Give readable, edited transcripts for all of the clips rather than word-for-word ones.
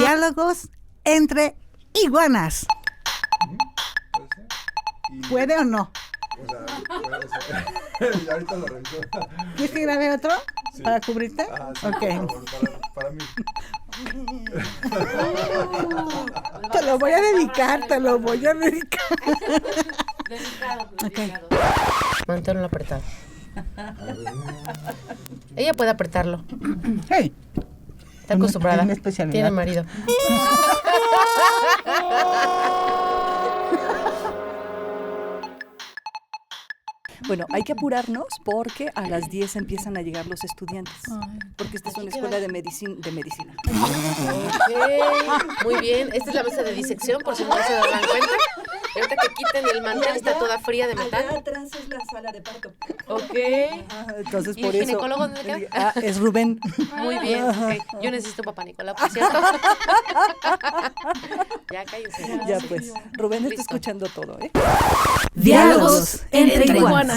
Diálogos entre iguanas. ¿Puede o no? O sea, ahorita lo reviso. ¿Quieres que grabe otro? Sí. ¿Para cubrirte? Sí, Ok. por favor, para mí. Te lo voy a dedicar, Ok. Manténlo apretado. Ella puede apretarlo. Hey. Está acostumbrada. Es mi especialidad. Tiene marido. Bueno, hay que apurarnos porque a las 10 empiezan a llegar los estudiantes. Porque esta es una escuela de medicina. Ok, muy bien. Esta es la mesa de disección, por si no se dan cuenta. Y ahorita que quiten el mantel, está toda fría de metal. Allá atrás es la sala de parto. Ok. Entonces, ¿Y por el eso. ginecólogo dónde queda? Es Rubén. Muy bien. Okay. Yo necesito un papá Nicolás, por cierto. Ya cállese. Ya pues. Rubén está Listo. escuchando todo, ¿eh? Diálogos entre iguanas.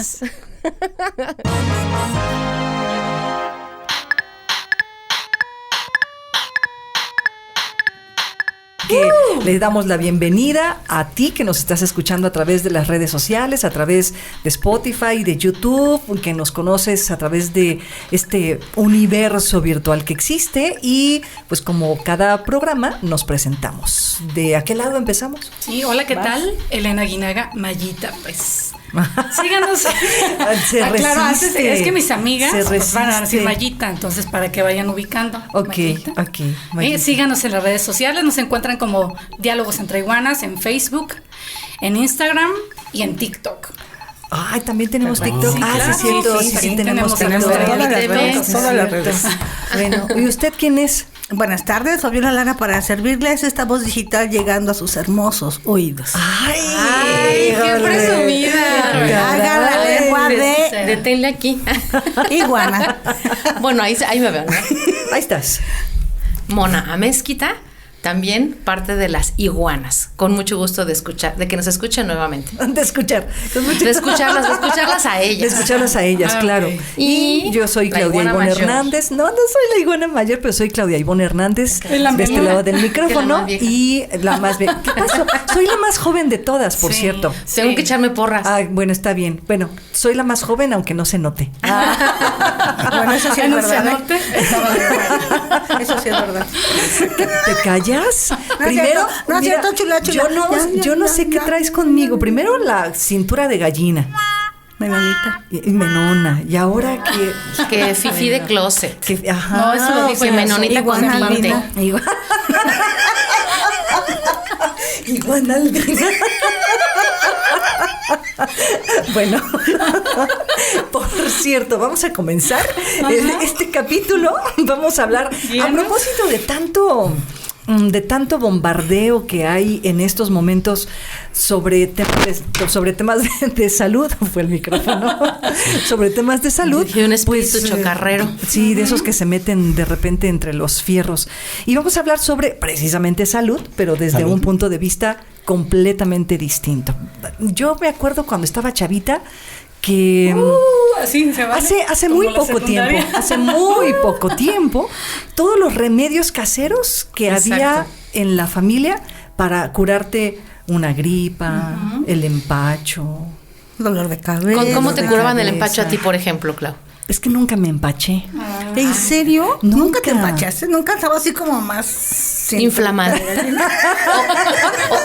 Que les damos la bienvenida a ti que nos estás escuchando a través de las redes sociales, a través de Spotify, de YouTube, que nos conoces a través de este universo virtual que existe y pues como cada programa nos presentamos. ¿De a qué lado empezamos? Sí, hola, ¿qué tal? Elena Guinaga, Mayita, pues. Síganos. Claro, antes es que mis amigas pues, van a decir Mayita, entonces para que vayan ubicando. Ok, Mayita. ok. Mayita. Síganos en las redes sociales, nos encuentran como Diálogos entre Iguanas en Facebook, en Instagram y en TikTok. Ay, también tenemos TikTok. Sí, Ah, claro, sí, es cierto. Sí, tenemos TikTok. Todas las redes. Bueno, ¿y usted quién es? Buenas tardes, Fabiola Lara, para servirles esta voz digital llegando a sus hermosos oídos. ¡Ay, qué presumida! Haga la lengua de Deténle aquí. iguana. Bueno, ahí me veo, ¿no? Ahí estás. Mona Amezquita, también parte de las iguanas. Con mucho gusto de que nos escuchen nuevamente. De escuchar. De escucharlas a ellas. De escucharlas a ellas, claro. Ok. Y yo soy la Claudia iguana Ivonne mayor. Hernández. No soy la iguana mayor, pero soy Claudia Ivonne Hernández. Es la De este menor. lado del Que la micrófono. más vieja. Y la más vieja. ¿Qué pasó? Soy la más joven de todas, por Sí. cierto. Tengo que echarme porras. Ah, bueno, está bien. Bueno, soy la más joven, aunque no se note. Bueno, eso sí es No se verdad. anote. Eso sí es verdad. ¿Te callas? No es cierto, no es cierto, chula, chula. Yo no Ya, sé qué ya. traes conmigo. Primero la cintura de gallina. Menonita. Y menona. Y ahora que... Que fifi de closet. Ajá. No, eso lo dijo Que ella menonita con iguana tinte. linda. Iguana albina. Bueno, por cierto, vamos a comenzar este capítulo. Vamos a hablar a propósito de tanto bombardeo que hay en estos momentos sobre temas de salud. Fue el micrófono. Sobre temas de salud. Y un espíritu chocarrero. Sí, de esos que se meten de repente entre los fierros. Y vamos a hablar sobre precisamente salud, pero desde un punto de vista completamente distinto. Yo me acuerdo cuando estaba chavita que Así se vale. hace Como muy la poco secundaria. tiempo, hace muy poco tiempo, todos los remedios caseros que había Exacto. en la familia para curarte una gripa, el empacho. Dolor de cabeza. ¿Cómo te de curaban el cabeza. empacho a ti, por ejemplo, Clau? Es que nunca me empaché. ¿En serio? Nunca. ¿Nunca te empachaste? ¿Nunca estaba así como más... Inflamada.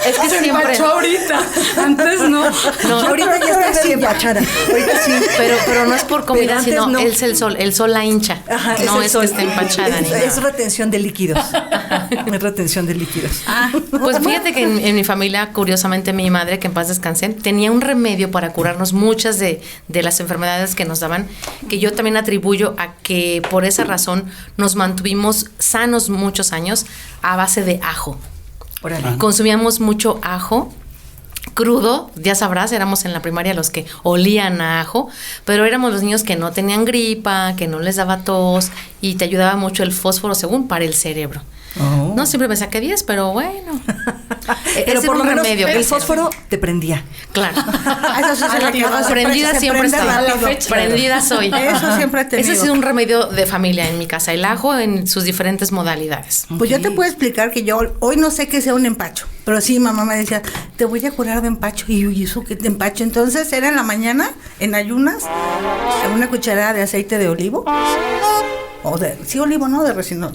Es que Se siempre. empachó ahorita. Antes no. No, Ahorita ya está así empachada. Ahorita sí. pero no es por Pero comida, antes sino no. es el sol la hincha. Ajá, no el es sol. que esté empachada ni nada. Es retención de líquidos. Es retención de líquidos. Pues fíjate que en mi familia, curiosamente, mi madre, que en paz descanse, tenía un remedio para curarnos muchas de las enfermedades que nos daban, que yo también atribuyo a que por esa razón nos mantuvimos sanos muchos años a base de ajo. Órale. Consumíamos mucho ajo crudo, ya sabrás, éramos en la primaria los que olían a ajo, pero éramos los niños que no tenían gripa, que no les daba tos y te ayudaba mucho el fósforo según para el cerebro. Oh. No siempre me saqué 10, pero bueno. Pero por lo menos el fósforo te prendía. Claro. Eso sí se Prendida siempre estaba. Prendida soy. Eso siempre te Ese digo. es un remedio de familia en mi casa, el ajo en sus diferentes modalidades. Pues yo te puedo explicar que yo hoy no sé qué sea un empacho, pero sí, mamá me decía, te voy a curar de empacho. Y yo, ¿y eso qué de empacho? Entonces era en la mañana, en ayunas, una cucharada de aceite de olivo, o de, sí, olivo, no de resino,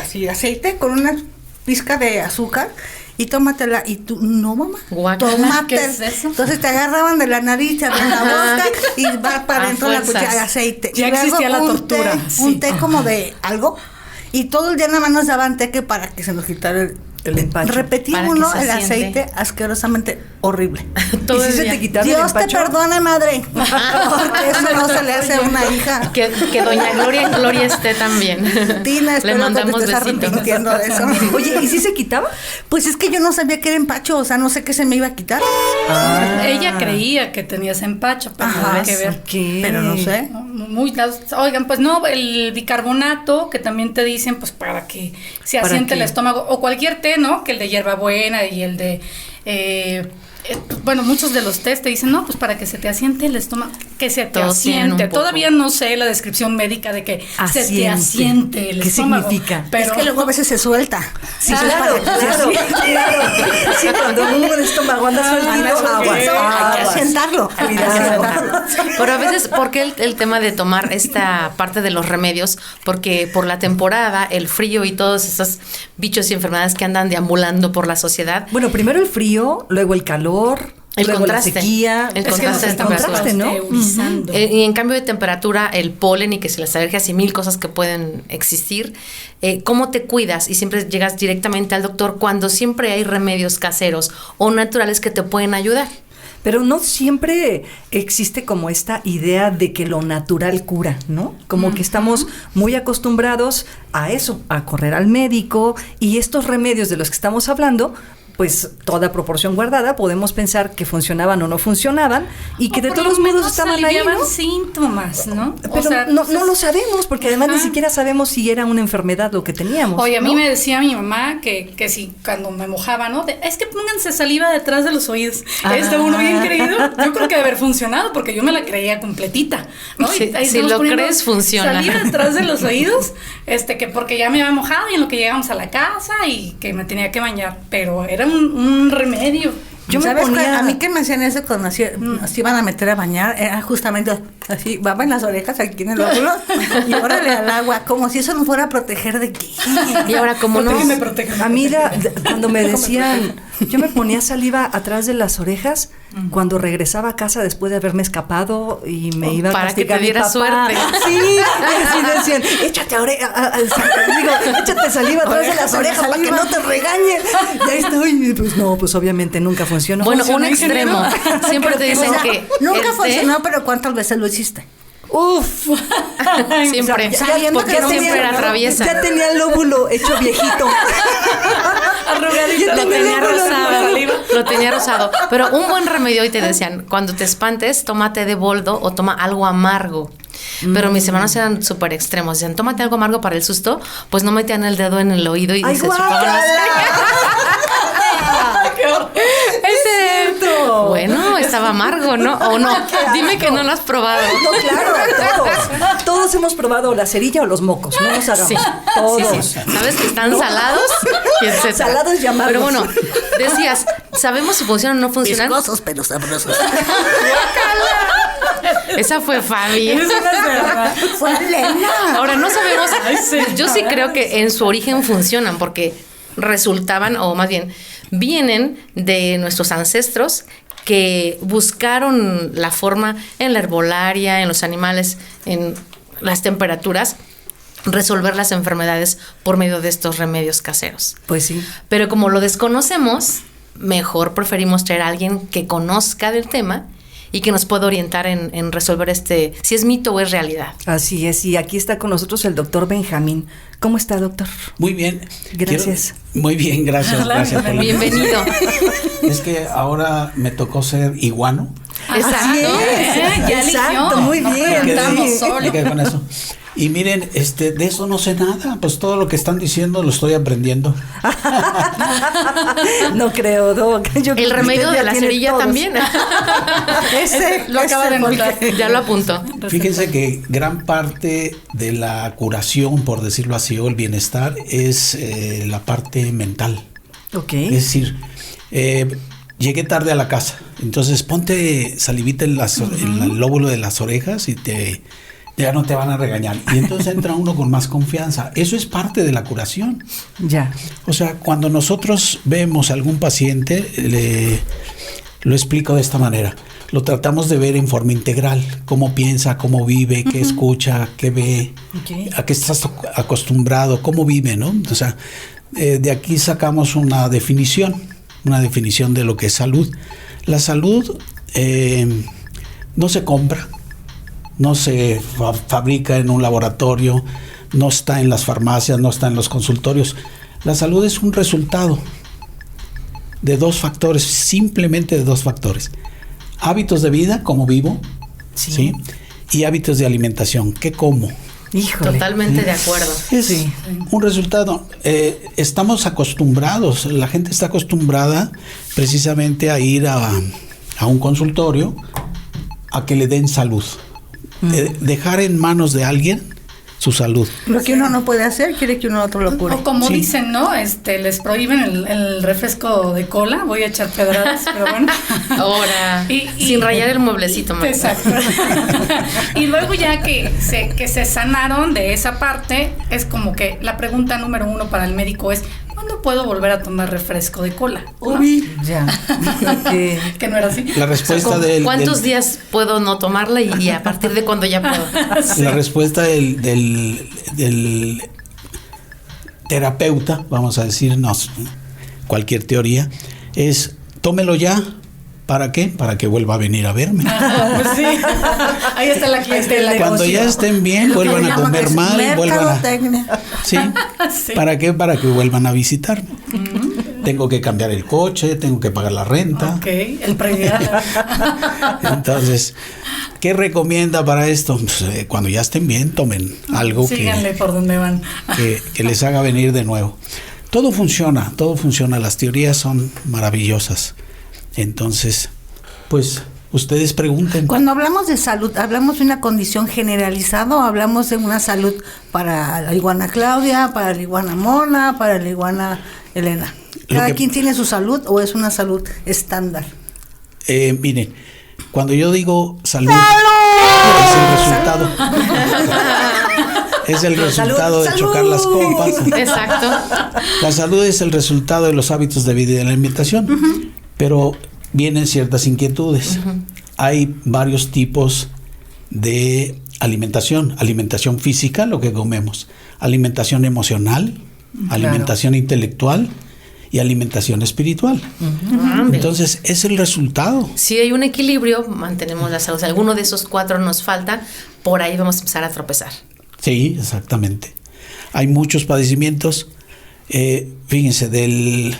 así, aceite con una pizca de azúcar, y tómatela. Y tú, no, mamá, tómatela. ¿Qué es eso? Entonces te agarraban de la nariz, te abrían la boca y va para adentro la cuchara de aceite. Ya y luego existía la tortura. Un té como de algo, y todo el día nada más nos daban té que para que se nos quitara el empacho. Repetía Para que uno se el asiente. aceite asquerosamente horrible. Todo ¿Y si el se día. te quitaba el Dios te empacho? perdone, madre, porque eso no se le hace a una hija. Que doña Gloria esté también. Tina, Le espero que te mandamos estés besitos. arrepintiendo de eso. Oye, ¿y si se quitaba? Pues es que yo no sabía que era empacho, o sea, no sé qué se me iba a quitar. Ella creía que tenías empacho, pero nada que ver. ¿Qué? Pero no sé. Oigan, pues no, el bicarbonato, que también te dicen, pues para que se ¿Para asiente qué? el estómago, o cualquier té, ¿no? Que el de hierbabuena y el de... bueno, muchos de los tés te dicen, no, pues para que se te asiente el estómago, que se te Todos tienen asiente. un poco. Todavía no sé la descripción médica de que se te asiente el ¿Qué estómago. significa? Pero Es que luego a veces se suelta. Sí, claro. Sí, cuando un estómago anda sueltito, aguas. Hay que asientarlo. Cuidado. Pero a veces, ¿por qué el tema de tomar esta parte de los remedios? Porque por la temporada, el frío y todos esos bichos y enfermedades que andan deambulando por la sociedad. Bueno, primero el frío, luego el calor, El luego contraste. la sequía. El es que nos contraste de estamos temperatura. ¿no? pasteurizando. Y en cambio de temperatura, el polen y que si las alergias y mil cosas que pueden existir, ¿cómo te cuidas? Y siempre llegas directamente al doctor cuando siempre hay remedios caseros o naturales que te pueden ayudar. Pero no siempre existe como esta idea de que lo natural cura, ¿no? Como que estamos muy acostumbrados a eso, a correr al médico, y estos remedios de los que estamos hablando, pues toda proporción guardada, podemos pensar que funcionaban o no funcionaban, y que de por lo todos modos menos estaban ahí, aliviaban ¿no? síntomas, ¿no? Pero O sea, no pues, lo sabemos, porque además ni siquiera sabemos si era una enfermedad lo que teníamos. Oye, a mí ¿no? me decía mi mamá que si cuando me mojaba, ¿no? Es que pónganse saliva detrás de los oídos. Está uno bien creído. Yo creo que debe haber funcionado porque yo me la creía completita, ¿no? Sí, Y ahí si estamos lo poniendo crees, funciona. Saliva detrás de los oídos, que porque ya me había mojado y en lo que llegamos a la casa y que me tenía que bañar. Pero era un remedio. Yo me ¿Sabes ponía... qué? A mí que me hacían eso cuando nos iban a meter a bañar, era justamente así, baba en las orejas aquí en el óvulo y órale al agua, como si eso nos fuera a proteger de qué. Y ahora, como no... Protégeme. A mí cuando me decían, yo me ponía saliva atrás de las orejas cuando regresaba a casa después de haberme escapado y me iba a Para que castigar te diera mi papá. suerte. Sí, así decían, échate saliva atrás de las orejas para que no te regañen. Y ahí estoy, pues no, pues obviamente nunca funcionó. Bueno, un ¿Funcionó, extremo. ingeniero? Siempre te dicen O sea, que... nunca el té- funcionó, pero ¿cuántas veces lo hiciste? Uf, Siempre. sabiendo Porque que no siempre tenía- era traviesa. ya tenía el lóbulo hecho viejito. Arrugadito. Lo tenía lóbulo rosado. saliva. Lo tenía rosado. Pero un buen remedio, hoy te decían, cuando te espantes, tómate de boldo o toma algo amargo. Pero mis hermanos eran súper extremos. Decían, tómate algo amargo para el susto, pues no metían el dedo en el oído y ¡Ay, se chupaban las ¡Es cierto! Bueno, estaba amargo, ¿no? ¿O no? Dime que no lo has probado. No, claro, todos hemos probado la cerilla o los mocos, no nos hagamos. Sí, Todos. sí. Sabes que están salados y etcétera. Salados y amargos. Pero bueno, decías, ¿sabemos si funcionan o no funcionan? Viscosos, pero sabrosos. Esa fue Fabi. Eso no es verdad. Fue Elena. Ahora no sabemos. Ay, sí. Yo sí creo que en su origen funcionan porque resultaban, o más bien, vienen de nuestros ancestros que buscaron la forma en la herbolaria, en los animales, en las temperaturas, resolver las enfermedades por medio de estos remedios caseros. Pues sí. Pero como lo desconocemos, mejor preferimos traer a alguien que conozca del tema y que nos pueda orientar en resolver si es mito o es realidad. Así es, y aquí está con nosotros el doctor Benjamín. ¿Cómo está, doctor? Muy bien. Gracias. Muy bien, gracias. Hola, Gracias por la Bienvenido. Es que ahora me tocó ser iguano. Exacto. Ya Exacto, eligió. muy No bien. preguntamos Sí. solo. Me quedé con eso. Y miren, de eso no sé nada, pues todo lo que están diciendo lo estoy aprendiendo. No creo, Doc. El remedio de la cerilla también. Ese lo acaba de notar. Ya lo apunto. Fíjense que gran parte de la curación, por decirlo así, o el bienestar, es la parte mental. Ok. Es decir, llegué tarde a la casa, entonces ponte salivita en el lóbulo de las orejas y ya no te van a regañar. Y entonces entra uno con más confianza. Eso es parte de la curación. Ya. O sea, cuando nosotros vemos a algún paciente, lo explico de esta manera. Lo tratamos de ver en forma integral. Cómo piensa, cómo vive, qué escucha, qué ve, a qué estás acostumbrado, cómo vive, ¿no? O sea, de aquí sacamos una definición de lo que es salud. La salud no se compra, no se fabrica en un laboratorio, no está en las farmacias, no está en los consultorios. La salud es un resultado de dos factores, simplemente de dos factores. Hábitos de vida, como vivo, ¿sí? Y hábitos de alimentación, ¿qué como? Híjole. Totalmente de acuerdo. Es un resultado. Estamos acostumbrados, la gente está acostumbrada precisamente a ir a un consultorio a que le den salud. Dejar en manos de alguien su salud. Lo que uno no puede hacer, quiere que uno otro lo cure. O como dicen, ¿no? Les prohíben el refresco de cola, voy a echar pedradas, pero bueno. Ahora, sin rayar el mueblecito. Mamá. Exacto. Y luego ya que se sanaron de esa parte, es como que la pregunta número 1 para el médico es, ¿cuándo puedo volver a tomar refresco de cola? ¿No? Ya. Que no era así. La respuesta ¿Cuántos días puedo no tomarla y a partir de cuándo ya puedo? Sí. La respuesta del terapeuta, vamos a decirnos cualquier teoría, es tómelo ya. ¿Para qué? Para que vuelva a venir a verme. Pues sí. Ahí está la clientela. Cuando ya estén bien, vuelvan a comer mal, vuelvan a... ¿Sí? Sí. ¿Para qué? Para que vuelvan a visitarme. Tengo que cambiar el coche, tengo que pagar la renta. Ok, el predial. Entonces, ¿qué recomienda para esto? Pues, cuando ya estén bien, tomen algo síganle por donde van. que les haga venir de nuevo. Todo funciona, las teorías son maravillosas. Entonces, pues, ustedes pregunten. Cuando hablamos de salud, ¿hablamos de una condición generalizada o hablamos de una salud para la iguana Claudia, para la iguana Mona, para la iguana Elena? ¿Cada quien tiene su salud o es una salud estándar? Miren, cuando yo digo salud, es el resultado de chocar las copas. Exacto. La salud es el resultado de los hábitos de vida y de la alimentación, pero vienen ciertas inquietudes. Hay varios tipos de alimentación. Alimentación física, lo que comemos. Alimentación emocional, alimentación intelectual y alimentación espiritual. Entonces, es el resultado. Si hay un equilibrio, mantenemos la salud. Si alguno de esos 4 nos falta, por ahí vamos a empezar a tropezar. Sí, exactamente. Hay muchos padecimientos. Fíjense,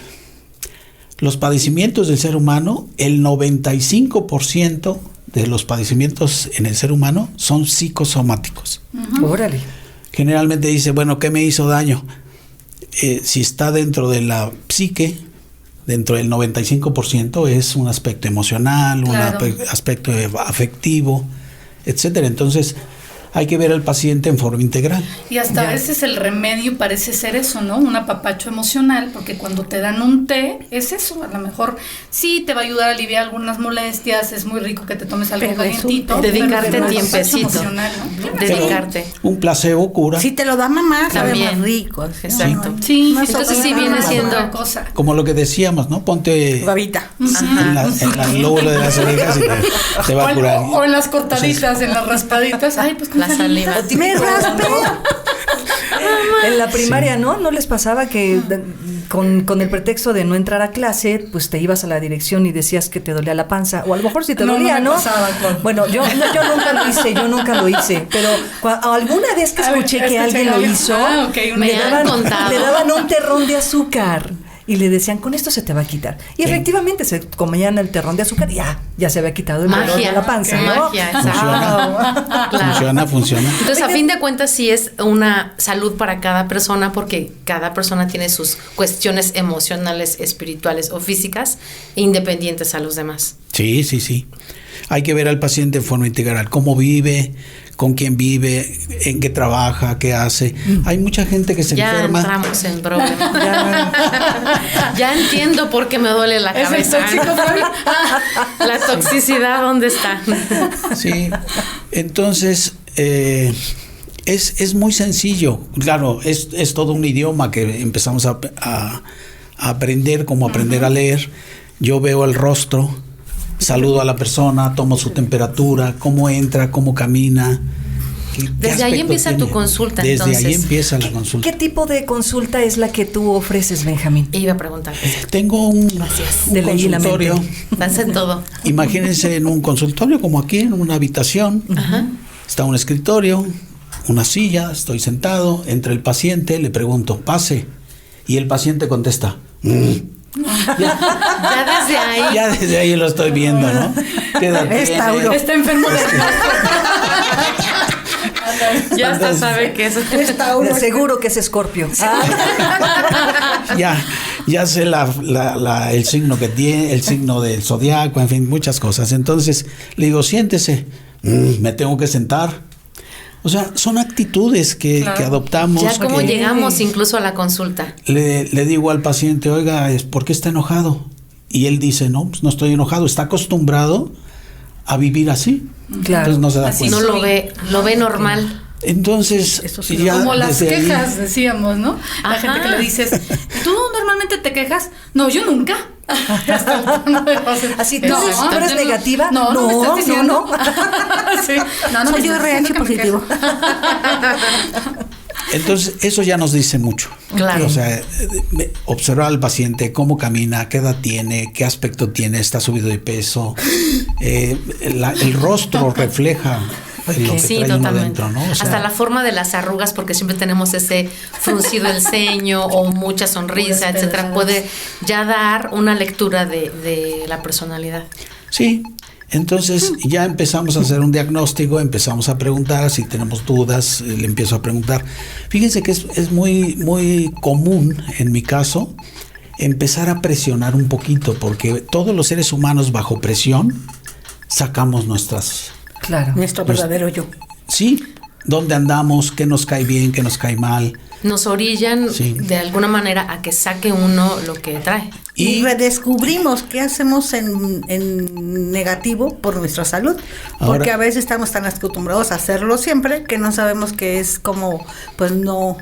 los padecimientos del ser humano, el 95% de los padecimientos en el ser humano son psicosomáticos. Órale. Generalmente dice, bueno, ¿qué me hizo daño? Si está dentro de la psique, dentro del 95% es un aspecto emocional, claro, un aspecto afectivo, etcétera. Entonces, hay que ver al paciente en forma integral. Y hasta a veces el remedio parece ser eso, ¿no? Un apapacho emocional, porque cuando te dan un té, es eso. A lo mejor sí te va a ayudar a aliviar algunas molestias, es muy rico que te tomes algo calientito. Dedicarte tiempecito. ¿No? Dedicarte. Un placebo cura. Si te lo da mamá, sabe también más rico. Exacto. Sí, entonces sí viene siendo cosa. Como lo que decíamos, ¿no? Ponte babita en el lóbulo de las orejas y te va a curar. O en las cortaditas, en las raspaditas. Ay, pues la saliva. Me raspé. En la primaria, ¿no? ¿No les pasaba que con el pretexto de no entrar a clase, pues te ibas a la dirección y decías que te dolía la panza? O a lo mejor sí te dolía, ¿no? Bueno, yo nunca lo hice, pero alguna vez que escuché que alguien lo hizo, me le daban un terrón de azúcar. y le decían, con esto se te va a quitar. Y efectivamente se comían el terrón de azúcar y ya se había quitado el dolor de la panza, ¿no? Magia, exacto. Funciona. Entonces, a fin de cuentas, sí es una salud para cada persona, porque cada persona tiene sus cuestiones emocionales, espirituales o físicas, independientes a los demás. Sí. Hay que ver al paciente de forma integral, cómo vive, con quién vive, en qué trabaja, qué hace. Hay mucha gente que se enferma. Ya entramos en problemas. Ya entiendo por qué me duele la cabeza. La toxicidad, ¿dónde está? Sí, entonces es muy sencillo. Claro, es todo un idioma que empezamos a aprender, como aprender a leer. Yo veo el rostro, saludo a la persona, tomo su temperatura, cómo entra, cómo camina. Desde ahí empieza tu consulta, entonces. Desde ahí empieza la consulta. ¿Qué tipo de consulta es la que tú ofreces, Benjamín? Iba a preguntar. Tengo un De la I la mente. consultorio. Estás en todo. Imagínense en un consultorio como aquí, en una habitación. Ajá. Está un escritorio, una silla, estoy sentado, entra el paciente, le pregunto, pase. Y el paciente contesta, Ya desde ahí lo estoy viendo, ¿no? ¿Qué edad Es tiene? Tauro. Está enfermo de Ya hasta sabe que eso. De seguro que es Escorpio. Ya sé el signo que tiene, el signo del zodiaco, en fin, muchas cosas. Entonces le digo, siéntese, me tengo que sentar. O sea, son actitudes que adoptamos. Ya cómo que llegamos incluso a la consulta. le digo al paciente, oiga, ¿por qué está enojado? Y él dice, no, pues no estoy enojado, está acostumbrado a vivir así. Claro. Entonces no se da Así cuenta. No lo ve normal. Entonces, ya como las desde ahí- quejas, decíamos, ¿no? La Ajá. gente que le dices, ¿tú normalmente te quejas? No, yo nunca. Hasta el tono de voz. Así, ¿tú eres yo negativa? No, no, me estás diciendo. no. Sí. No, Soy me yo estás RH diciendo que me positivo. Entonces, eso ya nos dice mucho. Claro. O sea, observar al paciente, cómo camina, qué edad tiene, qué aspecto tiene, está subido de peso. El rostro refleja lo que Sí, trae uno totalmente. dentro, ¿no? O sea, Hasta la forma de las arrugas, porque siempre tenemos ese fruncido el ceño o mucha sonrisa, Puras etcétera, pendejadas. puede ya dar una lectura de la personalidad. sí. Entonces ya empezamos a hacer un diagnóstico, empezamos a preguntar, si tenemos dudas, le empiezo a preguntar. Fíjense que es muy, muy común en mi caso empezar a presionar un poquito, porque todos los seres humanos bajo presión sacamos Claro. Nuestro verdadero yo. sí, dónde andamos, qué nos cae bien, qué nos cae mal. Nos orillan Sí. de alguna manera a que saque uno lo que trae. Y redescubrimos qué hacemos en negativo por nuestra salud. Ahora- Porque a veces estamos tan acostumbrados a hacerlo siempre que no sabemos que es como, pues no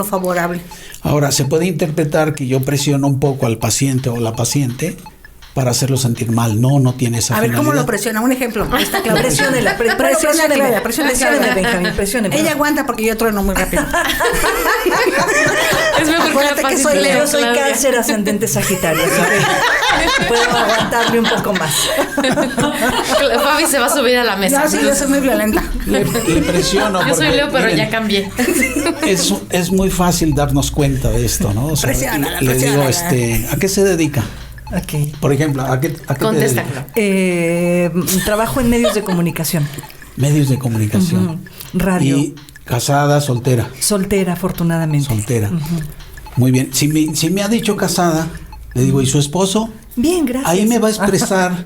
favorable. Ahora, se puede interpretar que yo presiono un poco al paciente o la paciente para hacerlo sentir mal. No tiene esa A ver, ¿cómo finalidad. lo presiona? Un ejemplo. Ahí está Claudia. Presiónela, Presiónela, Claudia, presióneme, Benjamín, presióneme. Ella aguanta porque yo trueno muy rápido. Es mejor Acuérdate que soy Leo. Yo soy Cáncer ascendente Sagitario, ¿sabes? Puedo aguantarle un poco más. Fabi se va a subir a la mesa. No, sí, yo soy muy violenta. Le presiono. Yo soy porque, Leo, pero miren, ya cambié. Es muy fácil darnos cuenta de esto, ¿no? O sea, Presiónala, le digo, presiónala. ¿a qué se dedica? Ok. Por ejemplo, ¿a qué te Contesta, dedicas? Trabajo en medios de comunicación. Medios de comunicación. Radio. Y casada, soltera. Soltera, afortunadamente. Soltera. Muy bien. Si me ha dicho casada, le digo, ¿y su esposo? Bien, gracias. Ahí me va a expresar.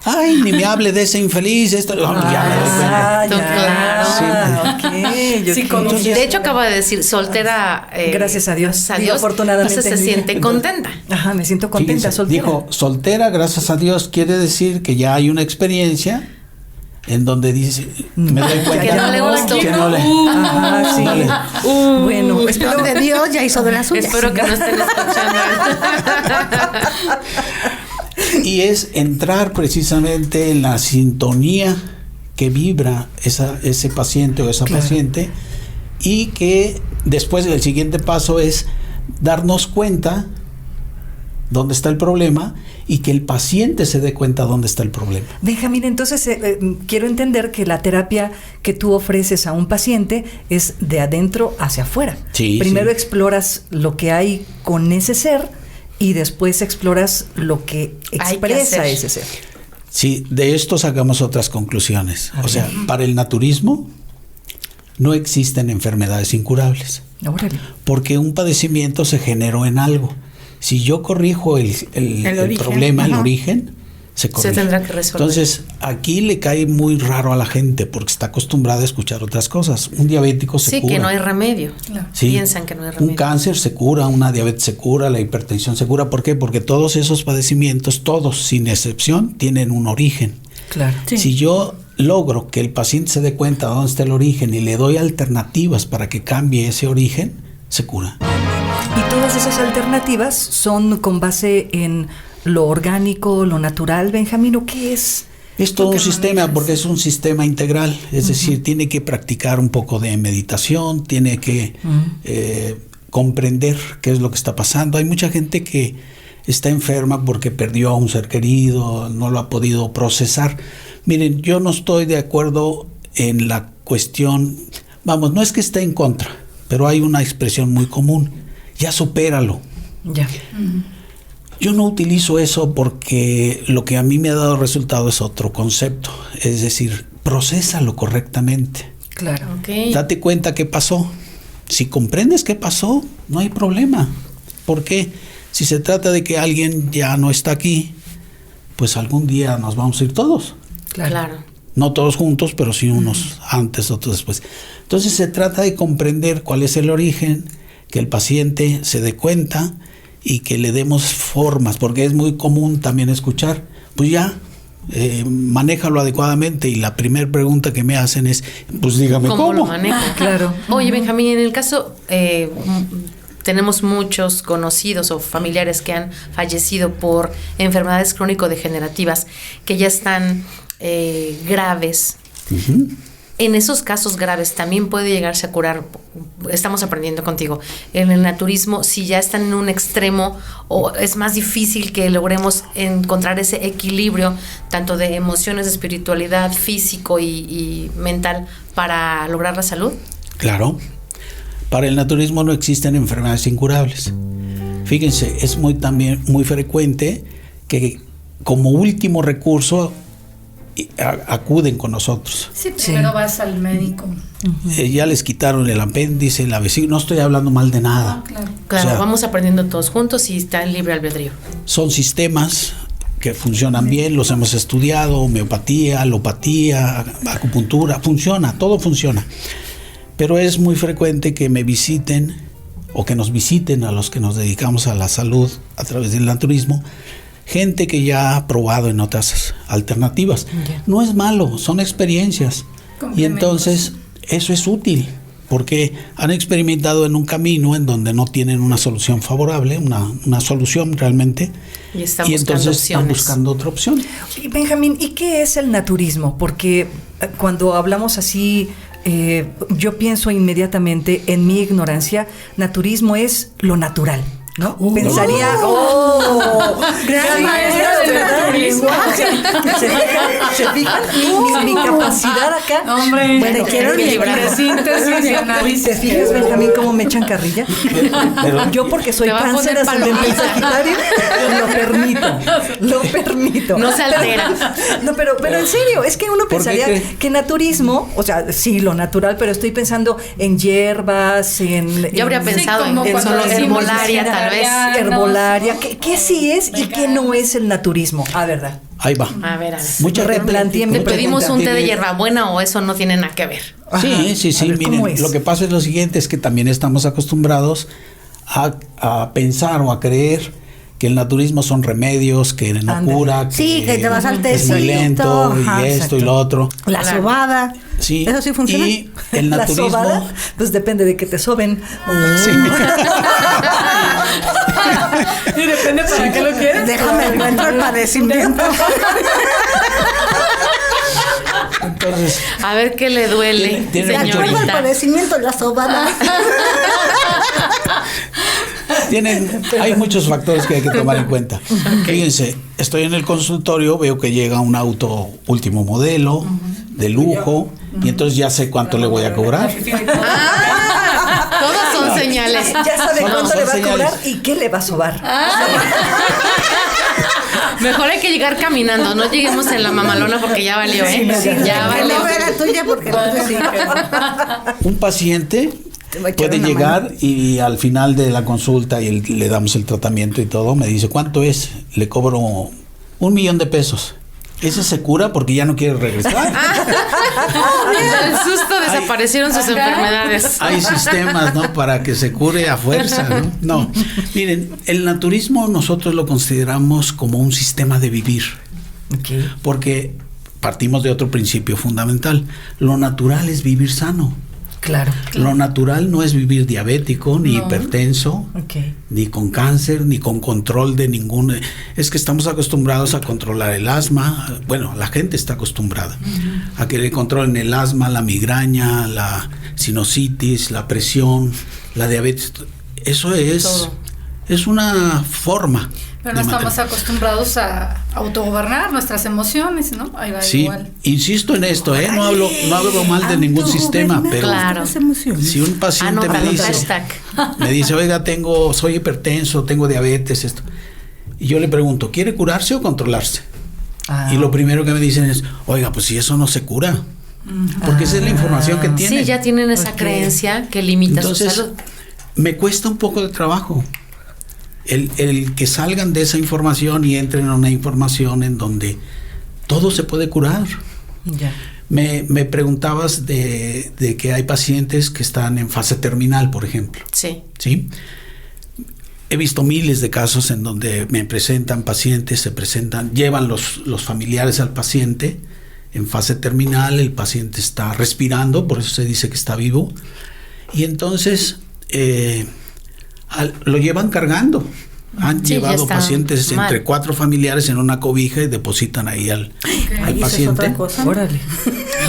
Ay, ni me hable de ese infeliz. Esto. Ya me doy cuenta. Claro. Ok. Psicología. De hecho, acaba de decir soltera. Gracias a Dios. Gracias a Digo, Dios. afortunadamente. Entonces se siente contenta. Ajá, me siento contenta, Fíjense, soltera. dijo, soltera, gracias a Dios, quiere decir que ya hay una experiencia en donde dice, me doy cuenta Que no le gustó. que no le- Ajá, sí. Dale. Bueno, espero De Dios ya hizo de las suyas. Espero que no estén escuchando. Y es entrar precisamente en la sintonía que vibra ese paciente o esa paciente, y que después el siguiente paso es darnos cuenta dónde está el problema y que el paciente se dé cuenta dónde está el problema. Benjamín, entonces quiero entender que la terapia que tú ofreces a un paciente es de adentro hacia afuera. Sí, Primero sí. exploras lo que hay con ese ser y después exploras lo que expresa hacer. ese ser. Sí, de esto sacamos otras conclusiones. O sea, para el naturismo no existen enfermedades incurables. Órale. Porque un padecimiento se generó en algo. Si yo corrijo el origen. problema, el Ajá. origen, se corrige. tendrá que resolver. Entonces, aquí le cae muy raro a la gente porque está acostumbrada a escuchar otras cosas. Un diabético se Sí, cura. que no hay remedio. Sí. Piensan que no hay remedio. Un cáncer se cura, una diabetes se cura, la hipertensión se cura. ¿Por qué? Porque todos esos padecimientos, todos sin excepción, tienen un origen. Claro. Si yo logro que el paciente se dé cuenta de dónde está el origen y le doy alternativas para que cambie ese origen, se cura. Y todas esas alternativas son con base en lo orgánico, lo natural, Benjamín, ¿o qué es? Es todo ¿Tú un qué sistema, manejas? porque es un sistema integral, es decir, tiene que practicar un poco de meditación, tiene que comprender qué es lo que está pasando. Hay mucha gente que está enferma porque perdió a un ser querido, no lo ha podido procesar. Miren, yo no estoy de acuerdo en la cuestión, vamos, no es que esté en contra, pero hay una expresión muy común, ya supéralo. Ya. Yo no utilizo eso porque lo que a mí me ha dado resultado es otro concepto, es decir, procésalo correctamente. Claro. Ok. Date cuenta qué pasó. Si comprendes qué pasó, no hay problema. ¿Por qué? Si se trata de que alguien ya no está aquí, pues algún día nos vamos a ir todos. Claro. No todos juntos, pero sí unos antes, otros después. Entonces se trata de comprender cuál es el origen, que el paciente se dé cuenta y que le demos formas, porque es muy común también escuchar, pues ya, manéjalo adecuadamente, y la primera pregunta que me hacen es, pues dígame ¿Cómo lo cómo. manejo? Claro. Oye, Benjamín, en el caso, tenemos muchos conocidos o familiares que han fallecido por enfermedades crónico-degenerativas que ya están graves. Ujú. En esos casos graves también puede llegarse a curar, estamos aprendiendo contigo, en el naturismo, si ya están en un extremo o es más difícil que logremos encontrar ese equilibrio tanto de emociones, de espiritualidad, físico y mental para lograr la salud. Claro. Para el naturismo no existen enfermedades incurables. Fíjense, es también muy frecuente que como último recurso acuden con nosotros. Sí, primero vas al médico. Ya les quitaron el apéndice, la vesícula. No estoy hablando mal de nada. Claro. Claro, O sea, vamos aprendiendo todos juntos y está en libre albedrío. Son sistemas que funcionan bien, los hemos estudiado, homeopatía, alopatía, acupuntura, funciona, todo funciona. Pero es muy frecuente que me visiten o que nos visiten a los que nos dedicamos a la salud a través del naturismo, gente que ya ha probado en otras alternativas. No es malo, son experiencias. Y Complementos. entonces eso es útil, porque han experimentado en un camino en donde no tienen una solución favorable, una solución realmente, Y están y buscando entonces están opciones. buscando otra opción. Y Benjamín, ¿y qué es el naturismo? Porque cuando hablamos así, yo pienso inmediatamente en mi ignorancia, naturismo es lo natural, ¿no? Pensaría, gran maestro de naturismo. ¿Se fijan? Mi capacidad acá. Hombre, Bueno, quiero de librar. síntesis y análisis. ¿Te fijas, Benjamín, cómo me echan carrilla? Pero- Yo porque soy Te va a cáncer poner ascendente palomita. sagitario, lo permito. No se altera. No, pero en serio, es que uno ¿Por qué pensaría cree? que naturismo, o sea, sí, lo natural, pero estoy pensando en hierbas, Yo habría pensado como en cuando solo decimos herbolaria, tal vez. herbolaria. ¿Qué sí es y qué no es el naturismo? Ah, ¿verdad? Ahí va. A ver. Mucha gente Replanteé mi ¿Te mucha pedimos gente un té de tiene- hierbabuena o eso no tiene nada que ver? Sí, sí, A sí. ver, ¿cómo Miren, es? lo que pasa es lo siguiente, es que también estamos acostumbrados a pensar o a creer que el naturismo son remedios, que no Ándale. cura, Sí, que te vas al es tecito. muy lento, Ajá, y esto exacto. y lo otro. La Claro. sobada. Sí. ¿Eso sí funciona? Y el La naturismo... sobada, pues depende de que te soben. Sí. Y depende para qué lo quieres. Déjame encuentro el padecimiento. Entonces, A ver qué le duele, Tiene De acuerdo al señorita. padecimiento, la sobada. hay muchos factores que hay que tomar en cuenta. Fíjense, estoy en el consultorio, veo que llega un auto último modelo, de lujo, y entonces ya sé cuánto le voy a cobrar. Todos son señales. Ya sabe No, cuánto son le va a señales. cobrar y qué le va a sobar. Mejor hay que llegar caminando, no lleguemos en la mamalona porque ya valió, ¿eh? Sí, Ya Que valió. no era tuya porque no sé si. Un paciente Te va a echar puede una llegar y al final de la consulta y le damos el tratamiento y todo, me dice, ¿cuánto es? Le cobro 1,000,000 de pesos. Ese se cura porque ya no quiere regresar. Del susto desaparecieron sus enfermedades. Hay sistemas, ¿no? Para que se cure a fuerza, ¿no? No. Miren, el naturismo nosotros lo consideramos como un sistema de vivir. Okay. Porque partimos de otro principio fundamental. Lo natural es vivir sano. Claro. Lo natural no es vivir diabético, ni hipertenso, Okay. ni con cáncer, ni con control de ningún... Es que estamos acostumbrados a controlar el asma. Bueno, la gente está acostumbrada a que le controlen el asma, la migraña, la sinusitis, la presión, la diabetes. Eso es... Todo. Es una forma. Pero no de estamos mantener. acostumbrados a autogobernar nuestras emociones, ¿no? Ahí va Sí, igual. insisto en esto, no hablo mal de ningún sistema, pero Claro. Las emociones. si un paciente Anótalo, me dice, hashtag. oiga, soy hipertenso, tengo diabetes, esto. Y yo le pregunto, ¿quiere curarse o controlarse? Ah. Y lo primero que me dicen es, oiga, pues si eso no se cura. Porque esa es la información que tienen. Sí, ya tienen esa Ok. creencia que limita Entonces, su salud. me cuesta un poco de trabajo el que salgan de esa información y entren en una información en donde todo se puede curar. Ya. Me preguntabas de que hay pacientes que están en fase terminal, por ejemplo. Sí. ¿Sí? He visto miles de casos en donde me presentan pacientes, llevan los familiares al paciente en fase terminal, el paciente está respirando, por eso se dice que está vivo, y entonces lo llevan cargando. Han Sí, ya llevado está pacientes mal. entre 4 familiares en una cobija y depositan ahí al Ay, esa es paciente. otra cosa. Órale.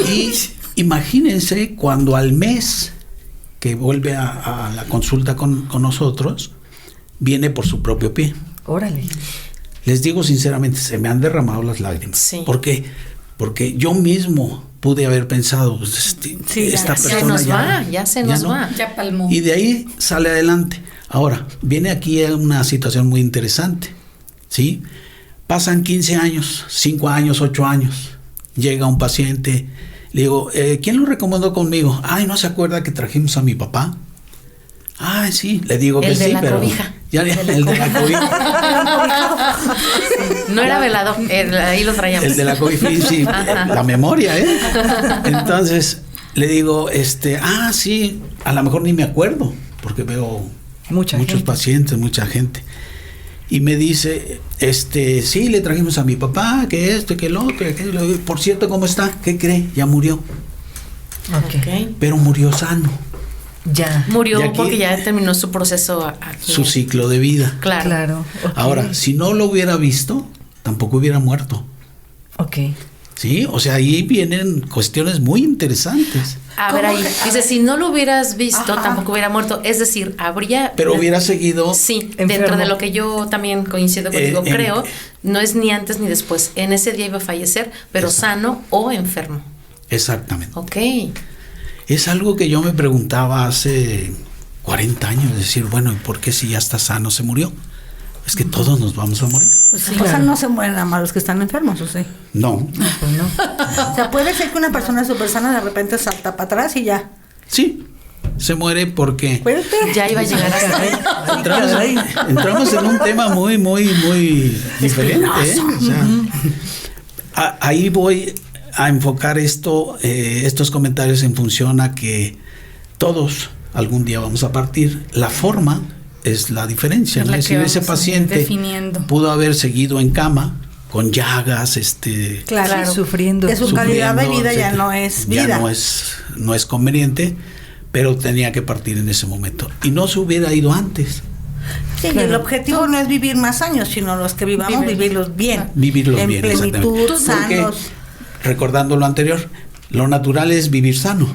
Y imagínense cuando al mes que vuelve a la consulta con nosotros, viene por su propio pie. Órale. Les digo sinceramente, se me han derramado las lágrimas. Sí. ¿Por qué? Porque yo mismo pude haber pensado, pues, Sí, esta ya se persona nos va, ya se nos no. va. Ya palmó. Y de ahí sale adelante. Ahora, viene aquí una situación muy interesante, ¿sí? Pasan 15 años, 5 años, 8 años. Llega un paciente, le digo, ¿quién lo recomendó conmigo? Ay, ¿no se acuerda que trajimos a mi papá? Ay, sí, le digo que El de sí, la pero... cobija. Ya, el de la cobija. No era velador, ahí lo traíamos. El de la cobija, sí, Ajá. la memoria, ¿eh? Entonces, le digo, sí, a lo mejor ni me acuerdo, porque veo Mucha muchos gente. pacientes, mucha gente. Y me dice, sí, le trajimos a mi papá, que esto, que el otro, que aquello. Por cierto, ¿cómo está? ¿Qué cree? Ya murió, Ok. pero murió sano, Ya. Murió Y aquí- porque ya terminó su proceso aquí. su ciclo de vida. Claro. Claro. Ok. Ahora, si no lo hubiera visto, tampoco hubiera muerto. Ok. Sí, o sea, ahí vienen cuestiones muy interesantes. A ver ahí, dice, si no lo hubieras visto, tampoco hubiera muerto. Es decir, habría... Pero hubiera seguido. Sí, enfermo. dentro de lo que yo también coincido contigo, en- creo, no es ni antes ni después. En ese día iba a fallecer, pero Exacto. sano o enfermo. Exactamente. Ok. Es algo que yo me preguntaba hace 40 años, es decir, bueno, ¿y por qué si ya está sano se murió? Es que todos nos vamos a morir. Pues sí, o sea, no se mueren nada más los que están enfermos, ¿o sí? No, Pues no. O sea, puede ser que una persona súper sana de repente salta para atrás y ya. sí, se muere porque Acuérdate. Ya iba a llegar hasta ahí. entramos en un tema muy, muy, muy diferente. ¿Eh? O sea, ahí voy a enfocar estos comentarios en función a que todos algún día vamos a partir. La forma es la diferencia, Es ¿no? la Es que decir, ese vamos a ir paciente definiendo. pudo haber seguido en cama con llagas, Claro. Sufriendo. Que su calidad de vida ya etcétera. no es Ya vida. no es conveniente, pero tenía que partir en ese momento. Y no se hubiera ido antes. Sí, y el objetivo no es vivir más años, sino los que vivamos, vivirlos bien. Vivirlos en bien, plenitud, exactamente. sanos. Porque, recordando lo anterior, lo natural es vivir sano.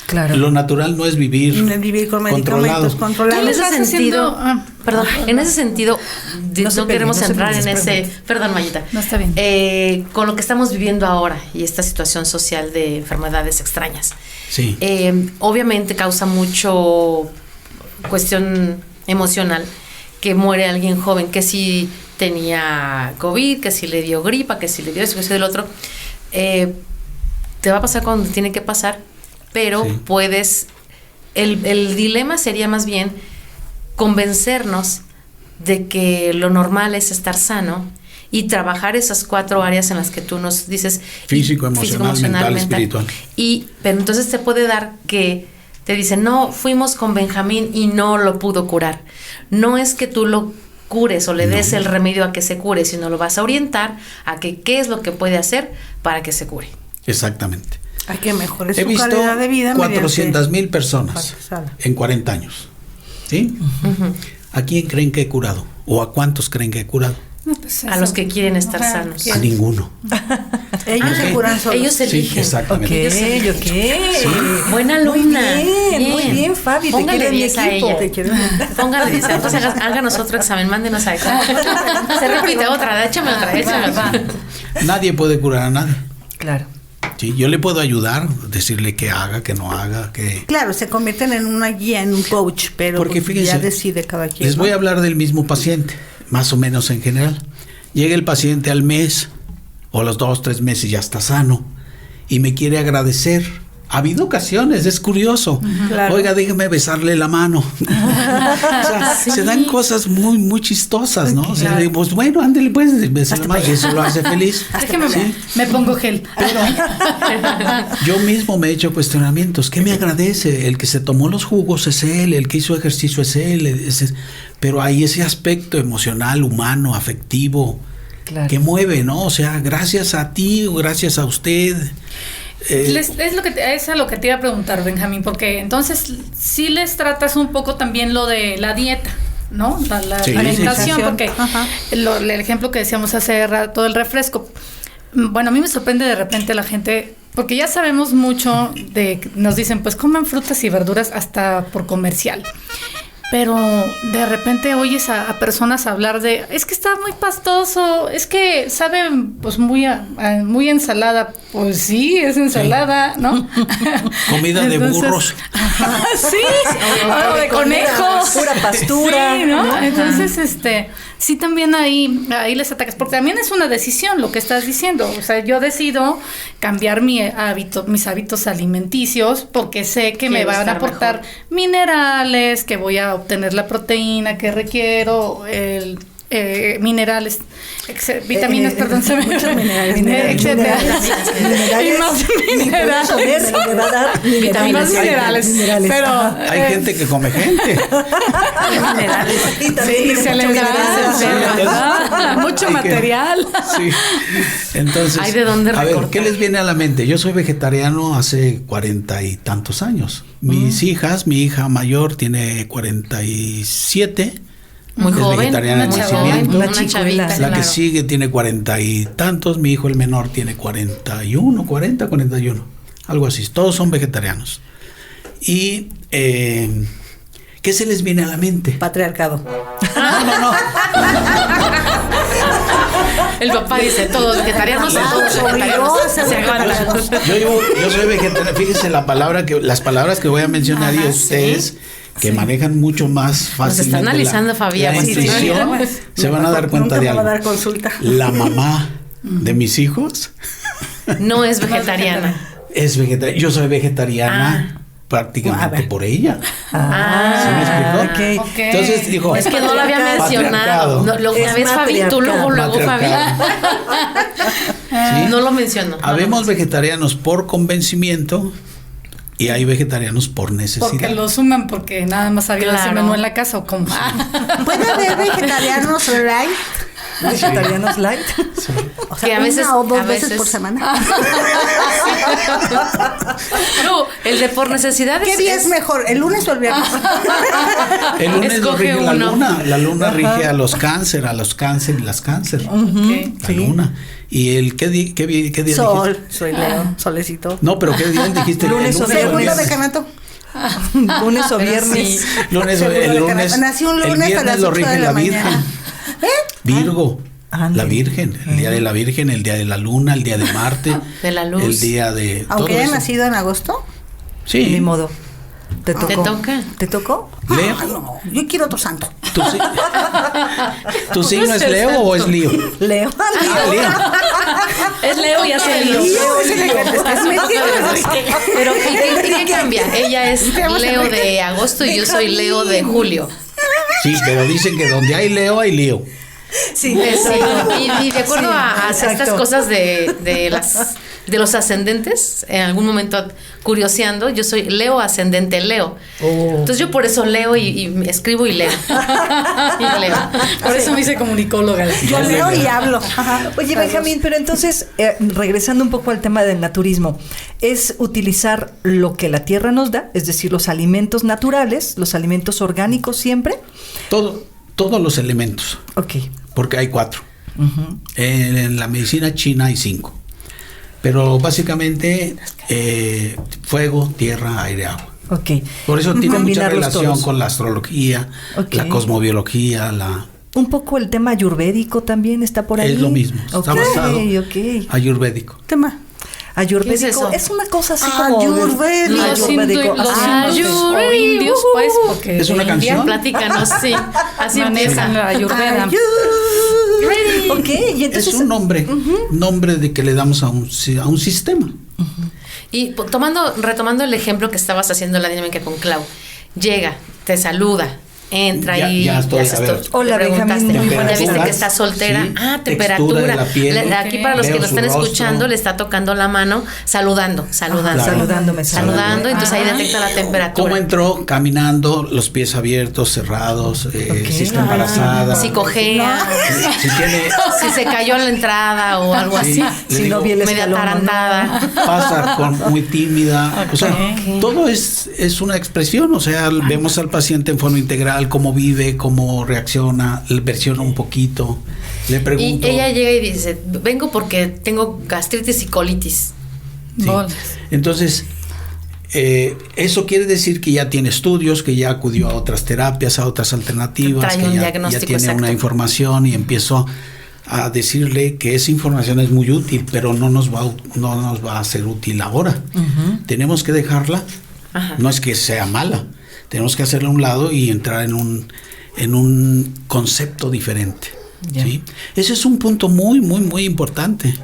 Claro. Lo natural no es vivir, No es vivir con controlado. medicamentos controlados. En ese estás sentido, haciendo? perdón, en ese sentido, no, se queremos peleen, no se entrar en peleen, ese, perdón Mayita, No, está bien. Con lo que estamos viviendo ahora y esta situación social de enfermedades extrañas. Sí. Obviamente causa mucho cuestión emocional, que muere alguien joven, que si tenía COVID, que si le dio gripa, que si le dio eso, que si del otro, te va a pasar cuando tiene que pasar, pero puedes, el dilema sería más bien convencernos de que lo normal es estar sano y trabajar esas 4 áreas en las que tú nos dices: físico, emocional, mental, espiritual. Pero entonces te puede dar que te dicen: no, fuimos con Benjamín y no lo pudo curar. No es que tú lo cures o le des el remedio a que se cure, sino lo vas a orientar a que qué es lo que puede hacer para que se cure. Exactamente. Hay que mejorar He su visto calidad de vida. 400,000 personas en 40 años. ¿Sí? ¿A quién creen que he curado? ¿O a cuántos creen que he curado? No, pues A los que quieren estar sanos. A ninguno. Ellos se curan solos. Ellos eligen. Sí, exactamente. Ok. Buena alumna. Muy bien, Fabi. Te Póngale quiero en mi 10 a equipo. ella. Te quiero. Póngale 10. Entonces háganos otro examen, mándenos a esa. Se repite otra, échame otra. Nadie puede curar a nadie. Claro. Sí, yo le puedo ayudar, decirle que haga, que no haga, que... Claro, se convierten en una guía, en un coach, pero Porque fíjense, ya decide cada quien. les voy a hablar del mismo paciente, más o menos en general. Llega el paciente al mes, o a los 2, 3 meses ya está sano, y me quiere agradecer. Ha habido ocasiones, es curioso. Claro. Oiga, déjeme besarle la mano. O sea, se dan cosas muy, muy chistosas, ¿no? O sea, pues bueno, ándele pues, besarle la mano, y eso lo hace feliz. Déjeme, me pongo gel. Yo mismo me he hecho cuestionamientos. ¿Qué me agradece? El que se tomó los jugos es él, el que hizo ejercicio es él. Pero hay ese aspecto emocional, humano, afectivo, que mueve, ¿no? O sea, gracias a ti o gracias a usted. Es a lo que te iba a preguntar, Benjamín, porque entonces sí les tratas un poco también lo de la dieta, ¿no? La alimentación, porque el ejemplo que decíamos hace rato del refresco. Bueno, a mí me sorprende de repente la gente, porque ya sabemos mucho nos dicen, pues coman frutas y verduras hasta por comercial. Pero de repente oyes a personas hablar de, es que está muy pastoso, es que sabe pues muy ensalada. Pues sí, es ensalada, ¿no? Comida de burros. Sí, o de conejos. Pura pastura. Sí, ¿no? Entonces, sí también ahí les atacas, porque también es una decisión lo que estás diciendo. O sea, yo decido cambiar mis hábitos alimenticios porque sé que me van a aportar minerales, que voy a obtener la proteína que requiero, minerales, vitaminas, perdón, muchos minerales, etcétera. Y más minerales. Vitaminas, más minerales. Pero hay gente que come gente. Y también se les da mucho material. Sí. Entonces, hay de dónde a ver, recortar. ¿qué les viene a la mente? Yo soy vegetariano hace 40 y tantos años. Mis hijas, mi hija mayor tiene 47. Muy es joven, vegetariana de nacimiento. una chavita. La claro. que sigue tiene 40 y tantos. Mi hijo el menor tiene 41, algo así. Todos son vegetarianos. Y ¿qué se les viene a la mente? Patriarcado. No. El papá dice, todos vegetarianos, todos vegetarianos. Se aguantan. Yo soy vegetariano. Fíjense las palabras que voy a mencionar y ustedes que manejan mucho más fácilmente. Nos está analizando Fabián. La nutrición, se van a dar cuenta de Nunca me algo. va a dar consulta. La mamá de mis hijos No es vegetariana. es vegetariana. Yo soy vegetariana prácticamente por ella. ¿Sí me explicó? Ok. Entonces dijo, Es que no lo había mencionado. patriarcado. Una vez Fabi, tú luego Fabián. Sí. No lo mencionó. Habemos vegetarianos por convencimiento y hay vegetarianos por necesidad. Porque lo suman porque nada más había ese Claro. menú en la casa o como. Puede haber vegetarianos light, Vegetarianos light. o sea, Que a veces- una o dos a veces veces- por semana. No, el de por necesidad ¿Qué día es mejor, el lunes o el viernes? El lunes lo Escoge rige la uno. luna. La luna rige a los cáncer y las cáncer. La luna. ¿Y el qué día Sol, dijiste? soy Leo, solecito. No, pero ¿qué día dijiste? Lunes o Segundo viernes. decanato. Lunes o viernes. El lunes. Nací un lunes el a viernes las lo 8 rige de la la mañana. Virgen. Virgo. Ándale. La Virgen, el día de la Virgen, el día de la Luna, el día de Marte, De la luz. el día de todo Aunque haya eso. nacido en agosto. Sí. Ni modo. ¿Te tocó? ¿Te toca? ¿Te tocó? Leo. No, yo quiero otro santo. ¿Tu signo es Leo o es Lío? Leo. Ah, Leo. Es Leo y hace Leo. Pero ¿y qué cambia? Ella es Leo de agosto y yo soy Leo de julio. Sí, pero dicen que donde hay Leo hay lío. Sí, Sí, y de acuerdo a estas exacto. cosas de los ascendentes, en algún momento curioseando, yo soy Leo ascendente Leo. Entonces yo por eso leo y escribo y leo. Y leo. Por eso me hice comunicóloga. Yo leo y hablo. Oye, Benjamín, pero entonces, regresando un poco al tema del naturismo, es utilizar lo que la tierra nos da, es decir, los alimentos naturales, los alimentos orgánicos siempre. Todos los elementos, Ok. porque hay 4. En la medicina china hay 5. Pero básicamente fuego, tierra, aire, agua. Ok. Por eso tiene mucha Combinarlos relación todos. con la astrología, Ok. la cosmobiología, Un poco el tema ayurvédico también está por ahí. es lo mismo. Está Ok, basado ok. ayurvédico. Tema. Ayurvédico ¿Qué es eso? es una cosa así como... Ayurvédico. Los Ah, hindúes o indios, pues, porque ¿Es una de India canción? Platícanos, sí. Así manejan la empieza. ayurveda. Ok, y entonces... Es un nombre de que le damos a un sistema. Y retomando el ejemplo que estabas haciendo la dinámica con Clau, llega, te saluda, entra Ya- y ya estoy, a ver. Hola, le preguntaste, Benjamín, muy ya buenas viste que tardes. está soltera, Sí, temperatura, textura de la piel. Aquí para los Veo que lo su están rostro. escuchando le está tocando la mano, saludando, Claro. Saludándome. saludando, entonces ahí detecta la temperatura. ¿Cómo entró? Caminando, los pies abiertos, cerrados, si está embarazada. Si cojea, Si tiene... si se cayó en la entrada o algo Sí, así, le Si digo, no vi el media escalón, ¿no? atarantada. pasa muy tímida. O sea, todo es una expresión. O sea, vemos al paciente en forma integral, cómo vive, cómo reacciona, le versiona un poquito. Le Y pregunto. ella llega y dice, vengo porque tengo gastritis y colitis. Sí. Entonces, eso quiere decir que ya tiene estudios, que ya acudió a otras terapias, a otras alternativas, Trae que un ya diagnóstico tiene exacto. una información y empiezo a decirle que esa información es muy útil, pero no nos va a ser útil ahora. Tenemos que dejarla. Ajá. No es que sea mala, tenemos que hacerla a un lado y entrar en un concepto diferente. ¿Sí? Ese es un punto muy, muy, muy importante.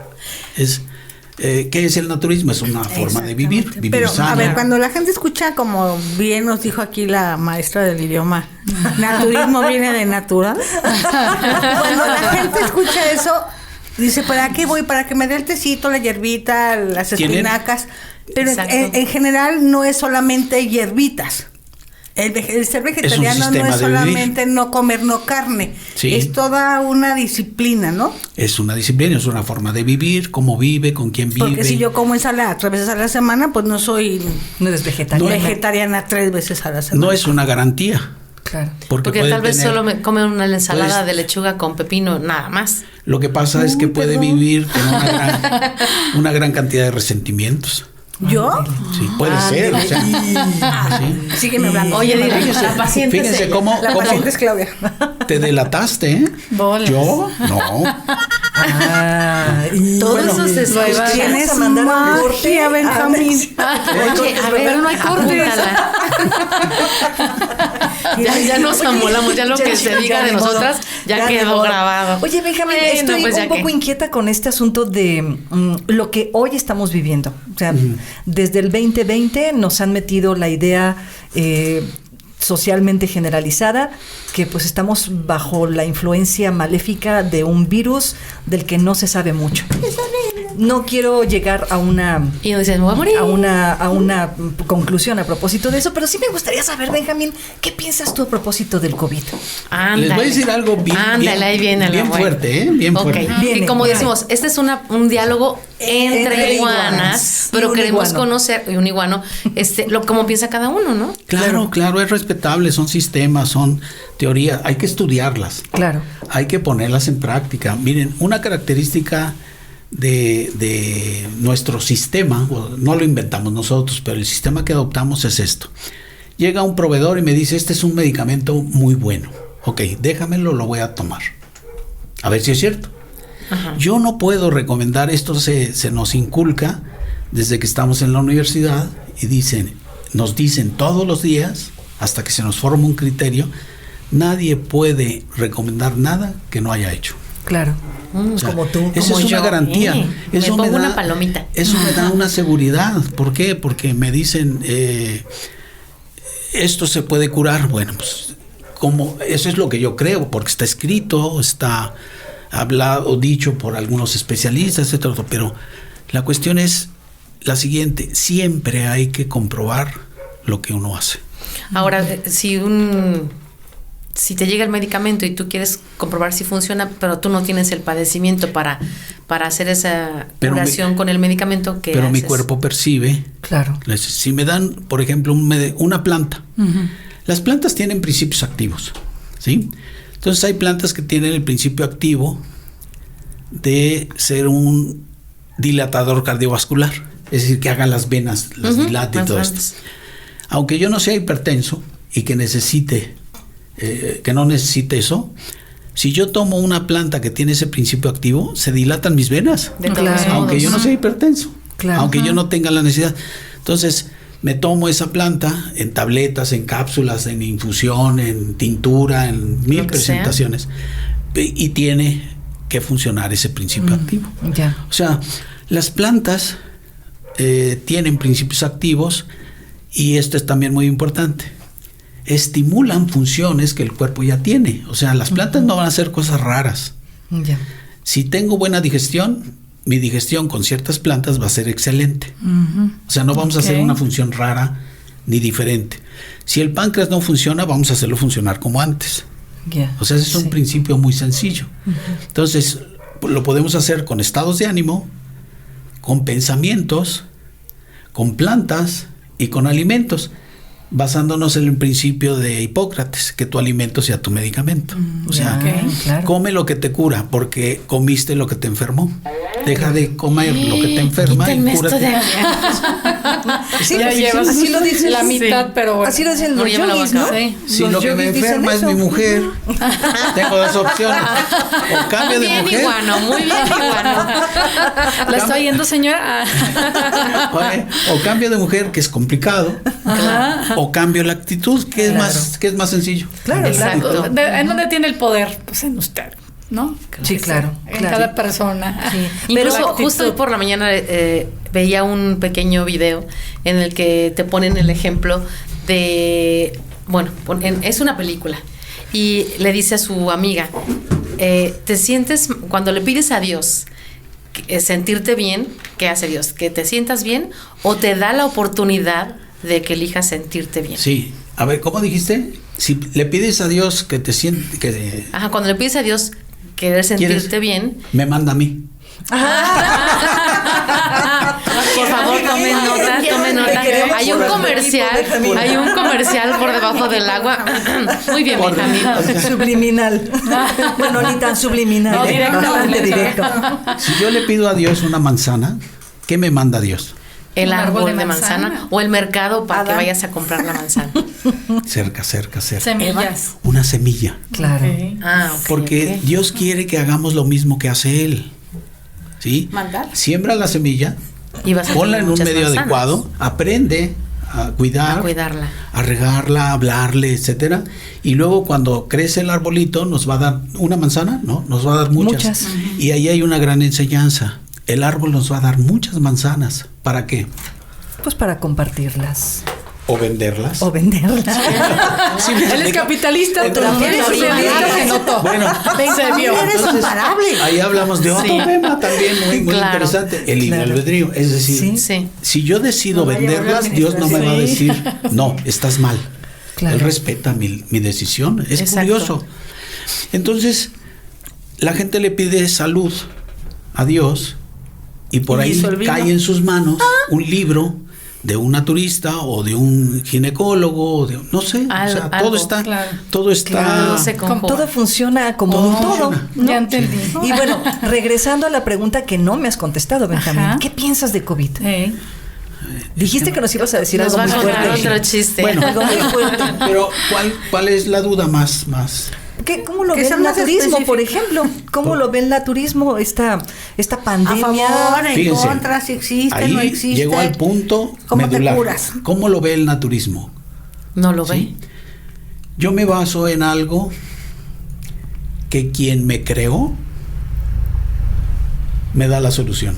¿Qué es el naturismo? Es una forma de vivir Pero, sana. a ver, cuando la gente escucha, como bien nos dijo aquí la maestra del idioma, naturismo viene de natural. Cuando la gente escucha eso, dice, ¿para qué voy? Para que me dé el tecito, la hierbita, las ¿Tienen? espinacas. Pero Exacto. en general no es solamente hierbitas. El ser vegetariano no sistema es de vivir. solamente no comer no carne. Sí. Es toda una disciplina, ¿no? Es una disciplina, es una forma de vivir, cómo vive, con quién vive. Porque si yo como ensalada 3 veces a la semana, pues no soy No eres vegetariana. vegetariana 3 veces a la semana. No es una garantía. Claro. Porque puede tal vez tener- solo me come una ensalada puedes- de lechuga con pepino, nada más. Lo que pasa es que puede vivir con una gran cantidad de resentimientos. ¿Yo? Sí, puede ser. O sea, sí. Sígueme hablando. Oye, sígueme dile, hablando. la paciente es Fíjense ella. cómo, La cómo paciente es Claudia. te delataste, ¿eh? Bolas. Yo, no. Todo Bueno, eso se lo escucha. Tienes Vamos a mandar un corte magia, a Benjamín. Oye, a ver, pero no hay cortes. apúntala. ya nos amolamos, ya lo que se diga de ni modo. nosotras ya ni quedó modo. grabado. Oye, Benjamín, Bueno, estoy pues ya un poco que- inquieta con este asunto de lo que hoy estamos viviendo. O sea, desde el 2020 nos han metido la idea socialmente generalizada que pues estamos bajo la influencia maléfica de un virus del que no se sabe mucho. No quiero llegar a una Y nos dicen, me voy a morir. a una conclusión a propósito de eso, pero sí me gustaría saber, Benjamín, ¿qué piensas tú a propósito del COVID? Ándale. Les voy a decir algo bien, Ándale, ahí viene la bien buena. fuerte, ¿eh? Bien Ok. fuerte. Viene, Y como viene. decimos, este es un diálogo entre Entre iguanas. iguanas, Y pero un queremos iguano. conocer, y un iguano, cómo piensa cada uno, ¿no? Claro, es respetable, son sistemas, son teorías, hay que estudiarlas. Claro. Hay que ponerlas en práctica. Miren, una característica de nuestro sistema, no lo inventamos nosotros, pero el sistema que adoptamos es esto. Llega un proveedor y me dice, este es un medicamento muy bueno. Ok, déjamelo, lo voy a tomar. A ver si es cierto. Ajá. Yo no puedo recomendar, esto se nos inculca desde que estamos en la universidad y dicen, nos dicen todos los días, hasta que se nos forma un criterio, nadie puede recomendar nada que no haya hecho. Claro. O sea, como tú. Esa como es una yo. garantía. Eso me pongo da una palomita. Eso me da una seguridad. ¿Por qué? Porque me dicen, esto se puede curar. Bueno, pues eso es lo que yo creo, porque está escrito, está hablado, dicho por algunos especialistas, etcétera. Pero la cuestión es la siguiente: siempre hay que comprobar lo que uno hace. Ahora, si te llega el medicamento y tú quieres comprobar si funciona, pero tú no tienes el padecimiento para hacer esa curación con el medicamento, ¿qué pero haces? mi cuerpo percibe. Claro. Si me dan, por ejemplo, una planta, las plantas tienen principios activos, ¿sí? Entonces hay plantas que tienen el principio activo de ser un dilatador cardiovascular, es decir, que haga las venas, las dilate y todo esto. Aunque yo no sea hipertenso y que no necesite eso, si yo tomo una planta que tiene ese principio activo, se dilatan mis venas, De todos modos. aunque yo no sea hipertenso, Claro. aunque yo no tenga la necesidad. Entonces, me tomo esa planta en tabletas, en cápsulas, en infusión, en tintura, en 1000 presentaciones, y tiene que funcionar ese principio activo. Ya. O sea, las plantas tienen principios activos, y esto es también muy importante: estimulan funciones que el cuerpo ya tiene. O sea, las plantas no van a hacer cosas raras. Ya. Si tengo buena digestión, mi digestión con ciertas plantas va a ser excelente. O sea, no vamos a hacer una función rara ni diferente. Si el páncreas no funciona, vamos a hacerlo funcionar como antes. Ya. O sea, ese es un principio muy sencillo. Entonces, lo podemos hacer con estados de ánimo, con pensamientos, con plantas y con alimentos, basándonos en el principio de Hipócrates, que tu alimento sea tu medicamento. O sea, claro. come lo que te cura, porque comiste lo que te enfermó. Deja de comer lo que te enferma Quítenme y esto cúrate. de aquí. Sí, Ya llevas así lo dicen la mitad, pero bueno. Así lo dicen los No, ya me lo yogis, voy a ¿no? acabar. Sí. Si Los lo que me yogis dicen enferma es eso. mi mujer, tengo dos opciones: o cambio Muy de bien, mujer, iguano, muy bien, iguano. ¿La está oyendo, señora? oye, o cambio de mujer, que es complicado, o cambio la actitud, que es más sencillo. Claro, Exacto. claro. ¿En dónde tiene el poder? Pues en usted, ¿no? Sí, claro. En claro. cada persona. Incluso La actitud. justo hoy por la mañana veía un pequeño video en el que te ponen el ejemplo de, bueno, es una película, y le dice a su amiga, te sientes, cuando le pides a Dios sentirte bien, ¿qué hace Dios? ¿Que te sientas bien o te da la oportunidad de que elijas sentirte bien? Sí. A ver, ¿cómo dijiste? Si le pides a Dios que te siente, Ajá, cuando le pides a Dios querer sentirte bien, me manda a mí. por favor, tomen nota, tomen nota. Hay un comercial por debajo del agua. Muy bien, Por- Benjamín. Subliminal. Bueno, ni tan subliminal. No, directo. Bastante directo. Si yo le pido a Dios una manzana, ¿qué me manda Dios? El Un árbol árbol de de manzana manzana. o el mercado para que vayas a comprar la manzana. Cerca. Semillas. Una semilla. Claro. Ok. Ah, ok, Porque ok. Dios quiere que hagamos lo mismo que hace Él. ¿Sí? Mandar. Siembra la semilla, Y vas a ponla tener en un muchas medio manzanas. adecuado, aprende a cuidar, A cuidarla. a regarla, a hablarle, etcétera, y luego cuando crece el arbolito nos va a dar una manzana, ¿no? Nos va a dar muchas. Y ahí hay una gran enseñanza. El árbol nos va a dar muchas manzanas. ¿Para qué? Pues para compartirlas O venderlas. o venderlas. Sí, me Él es explico. capitalista, tú Entonces, eres Bueno, socialista, se notó. Bueno, Se vio. Eres Entonces, imparable. ahí hablamos de otro Sí. tema también muy Claro. interesante, el libre Claro. albedrío. Es decir, Sí. Sí. si yo decido No vaya a venderlas, hablar Dios no me va a decir, no, estás mal. Claro. Él respeta mi decisión. Es Exacto. curioso. Entonces, la gente le pide salud a Dios y por Y ahí hizo el vino. cae en sus manos un libro de un naturista o de un ginecólogo, o de, no sé, o sea, Algo, todo está, claro. todo está. Todo se Como conjuga. todo funciona como Todo un todo. funciona. ¿no? Ya entendí. Y bueno, regresando a la pregunta que no me has contestado, Benjamín, Ajá. ¿qué piensas de COVID? Sí. Dijiste que nos ibas a decir Nos algo va a muy contar fuerte. otro chiste. Bueno, Algo muy fuerte. pero ¿cuál es la duda más? ¿Cómo lo Que ve sea el más naturismo, por específico. ejemplo? ¿Cómo lo ve el naturismo, esta A pandemia? favor, en Fíjense, contra, si existe, ahí no existe. llegó al punto ¿Cómo medular. te curas? ¿Cómo lo ve el naturismo? No lo ve. ¿Sí? Yo me baso en algo que quien me creó me da la solución,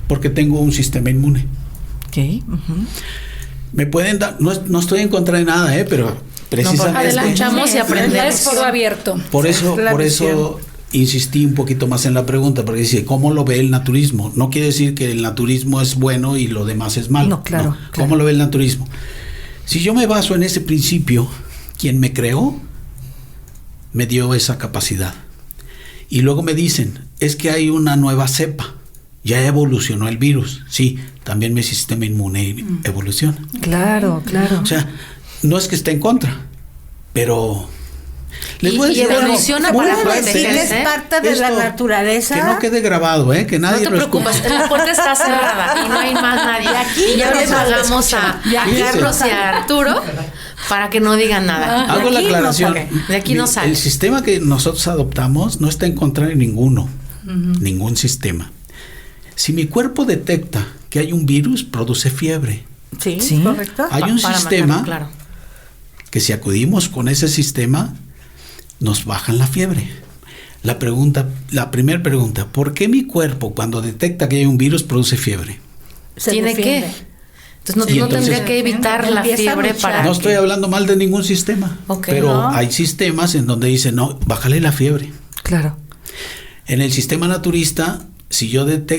porque tengo un sistema inmune. Ok, ujú. Me pueden dar, no estoy en contra de nada, pero precisamente Escuchamos y aprendemos. Es foro abierto. por eso insistí un poquito más en la pregunta, porque dice, ¿cómo lo ve el naturismo? No quiere decir que el naturismo es bueno y lo demás es malo. No, claro, claro. ¿Cómo lo ve el naturismo? Si yo me baso en ese principio, quien me creó me dio esa capacidad. Y luego me dicen, es que hay una nueva cepa, ya evolucionó el virus. Sí, también mi sistema inmune evoluciona. Claro, claro. O sea, no es que esté en contra, pero les voy a Y decir algo evoluciona muy para fuerte, protegerse. Es parte de la Esto, naturaleza. que no quede grabado, que No nadie te lo preocupes, escuche. la puerta está cerrada y no hay más nadie. Y ya le pagamos a Fíjense. Carlos y a Arturo para que no digan nada. Hago la De aquí no aclaración. sale. De aquí no sale. El sistema que nosotros adoptamos no está en contra de ninguno, ningún sistema. Si mi cuerpo detecta que hay un virus, produce fiebre. Sí, Sí. correcto. Hay un Para sistema matarlo, claro. que si acudimos con ese sistema, nos bajan la fiebre. La primera pregunta, ¿por qué mi cuerpo cuando detecta que hay un virus produce fiebre? Se ¿Tiene defiende. que? Entonces no, Sí, no entonces- tendría que evitar la Empieza a fiebre luchar. para No que- estoy hablando mal de ningún sistema, Ok. pero No. hay sistemas en donde dicen, no, bájale la fiebre. Claro. En el sistema naturista, si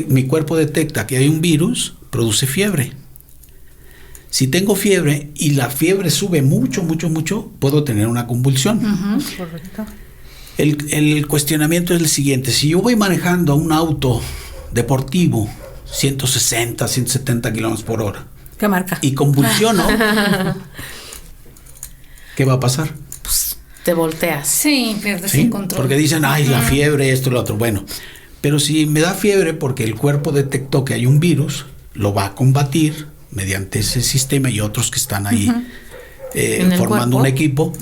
mi cuerpo detecta que hay un virus, produce fiebre. Si tengo fiebre y la fiebre sube mucho, puedo tener una convulsión. Correcto. El cuestionamiento es el siguiente: si yo voy manejando un auto deportivo 160, 170 kilómetros por hora ¿Qué marca? y convulsiono, ¿qué va a pasar? te volteas. Sí, pierdes ¿Sí? el control. Porque dicen, ay, la fiebre, esto, lo otro. Bueno, pero si me da fiebre porque el cuerpo detectó que hay un virus, lo va a combatir mediante ese sistema y otros que están ahí En el formando cuerpo. un equipo.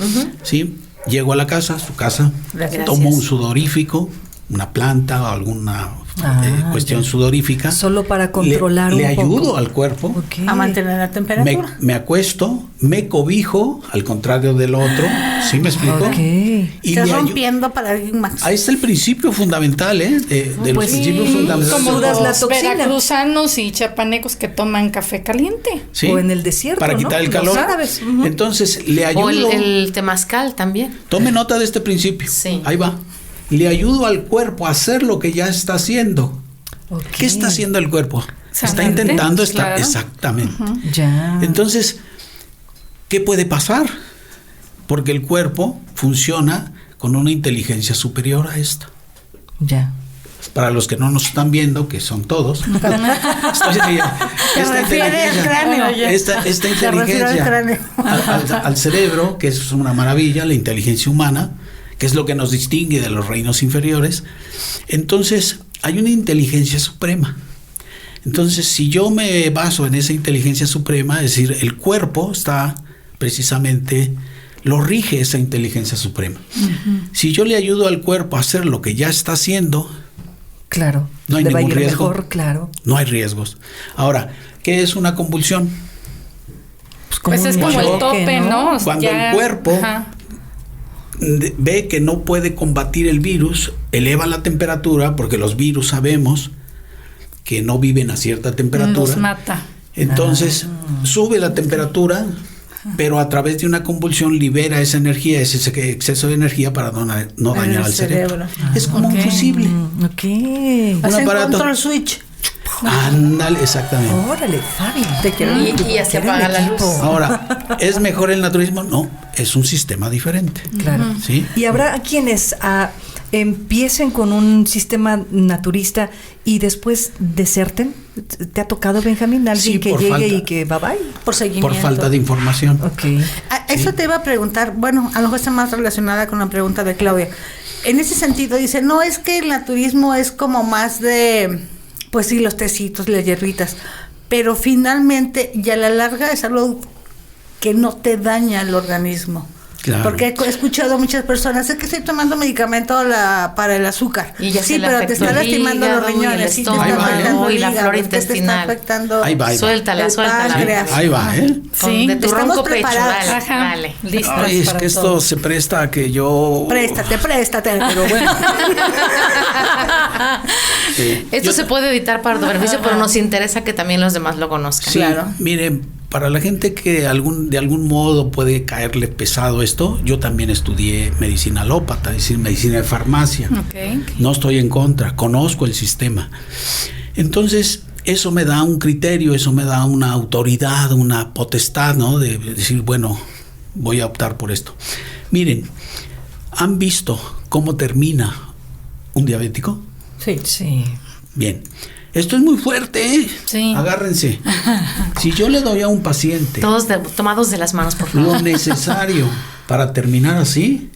¿Sí? Llego a la casa, su casa, Gracias. tomo un sudorífico, una planta o alguna cuestión ya. sudorífica. Solo para controlar le un poco. ayudo al cuerpo. Ok. A mantener la temperatura. Me acuesto, me cobijo, al contrario del otro. ¿Sí me explico? Ok. Y Estás le ayu- rompiendo paradigmas. Ahí está el principio fundamental, de los Pues sí, principios fundamentales. Como Sudas la los toxina. veracruzanos y chapanecos que toman café caliente. ¿Sí? O en el desierto, para ¿no? quitar el Los calor. árabes. Ujú. Entonces, le ayudo. O el temazcal también. Tome nota de este principio. Sí. Ahí va. Le ayudo al cuerpo a hacer lo que ya está haciendo. Ok. ¿Qué está haciendo el cuerpo? Está Sanarte, intentando estar. claro. Exactamente. Ya. Entonces, ¿qué puede pasar? Porque el cuerpo funciona con una inteligencia superior a esta. Ya. Para los que no nos están viendo, que son todos, Se refiere al cráneo. esta Se refiere al inteligencia cráneo. al cerebro, que es una maravilla, la inteligencia humana, que es lo que nos distingue de los reinos inferiores. Entonces, hay una inteligencia suprema. Entonces, si yo me baso en esa inteligencia suprema, es decir, el cuerpo está precisamente, lo rige esa inteligencia suprema. Si yo le ayudo al cuerpo a hacer lo que ya está haciendo, Claro. no hay Le va a ningún ir riesgo. mejor, claro. no hay riesgos. Ahora, ¿qué es una convulsión? Pues es un como el choque, tope, ¿no? Cuando Ya- el cuerpo Ajá. ve que no puede combatir el virus, eleva la temperatura, porque los virus sabemos que no viven a cierta temperatura. Nos mata. Entonces sube la temperatura, pero a través de una convulsión libera esa energía, ese exceso de energía para no dañar al cerebro. Es como un fusible. Ok. Hacen aparato. control switch. Ándale, exactamente. Órale, Fabi. Te quiero. Y ya se apaga la luz. Ahora, ¿es mejor el naturismo? No, es un sistema diferente. Claro. ¿Sí? Y habrá quienes empiecen con un sistema naturista y después deserten. ¿Te ha tocado, Benjamín? Alguien Sí, que por llegue falta. y que bye bye. Por seguimiento. Por falta de información. Ok. Eso te iba a preguntar, bueno, a lo mejor está más relacionada con la pregunta de Claudia. En ese sentido dice, no, es que el naturismo es como más de, pues sí, los tecitos, las hierbitas, pero finalmente y a la larga es algo que no te daña el organismo. Claro. Porque he escuchado a muchas personas, es que estoy tomando medicamento para el azúcar. Y ya sí, se le pero te afectó está el lastimando hígado los y el riñones, sí, te estómago, está afectando y el la hígado, flora es que te está intestinal. afectando Ahí va. Suéltala, el suéltala. páncreas. Ahí va, ¿eh? De tu Estamos ronco pecho, preparadas. vale, Ajá. vale. Listas Ay, es para que esto todo. se presta a que yo... Préstate. Pero bueno. Esto se puede editar para tu beneficio, pero nos interesa que también los demás lo conozcan. Sí, Claro. miren, para la gente que de algún modo puede caerle pesado esto, yo también estudié medicina alópata, es decir, medicina de farmacia. Ok. No estoy en contra, conozco el sistema. Entonces, eso me da un criterio, eso me da una autoridad, una potestad, ¿no? De decir, bueno, voy a optar por esto. Miren, ¿han visto cómo termina un diabético? Sí. Bien. Esto es muy fuerte, ¿eh? Sí. Agárrense. Si yo le doy a un paciente Todos tomados de las manos, por favor. lo necesario para terminar así,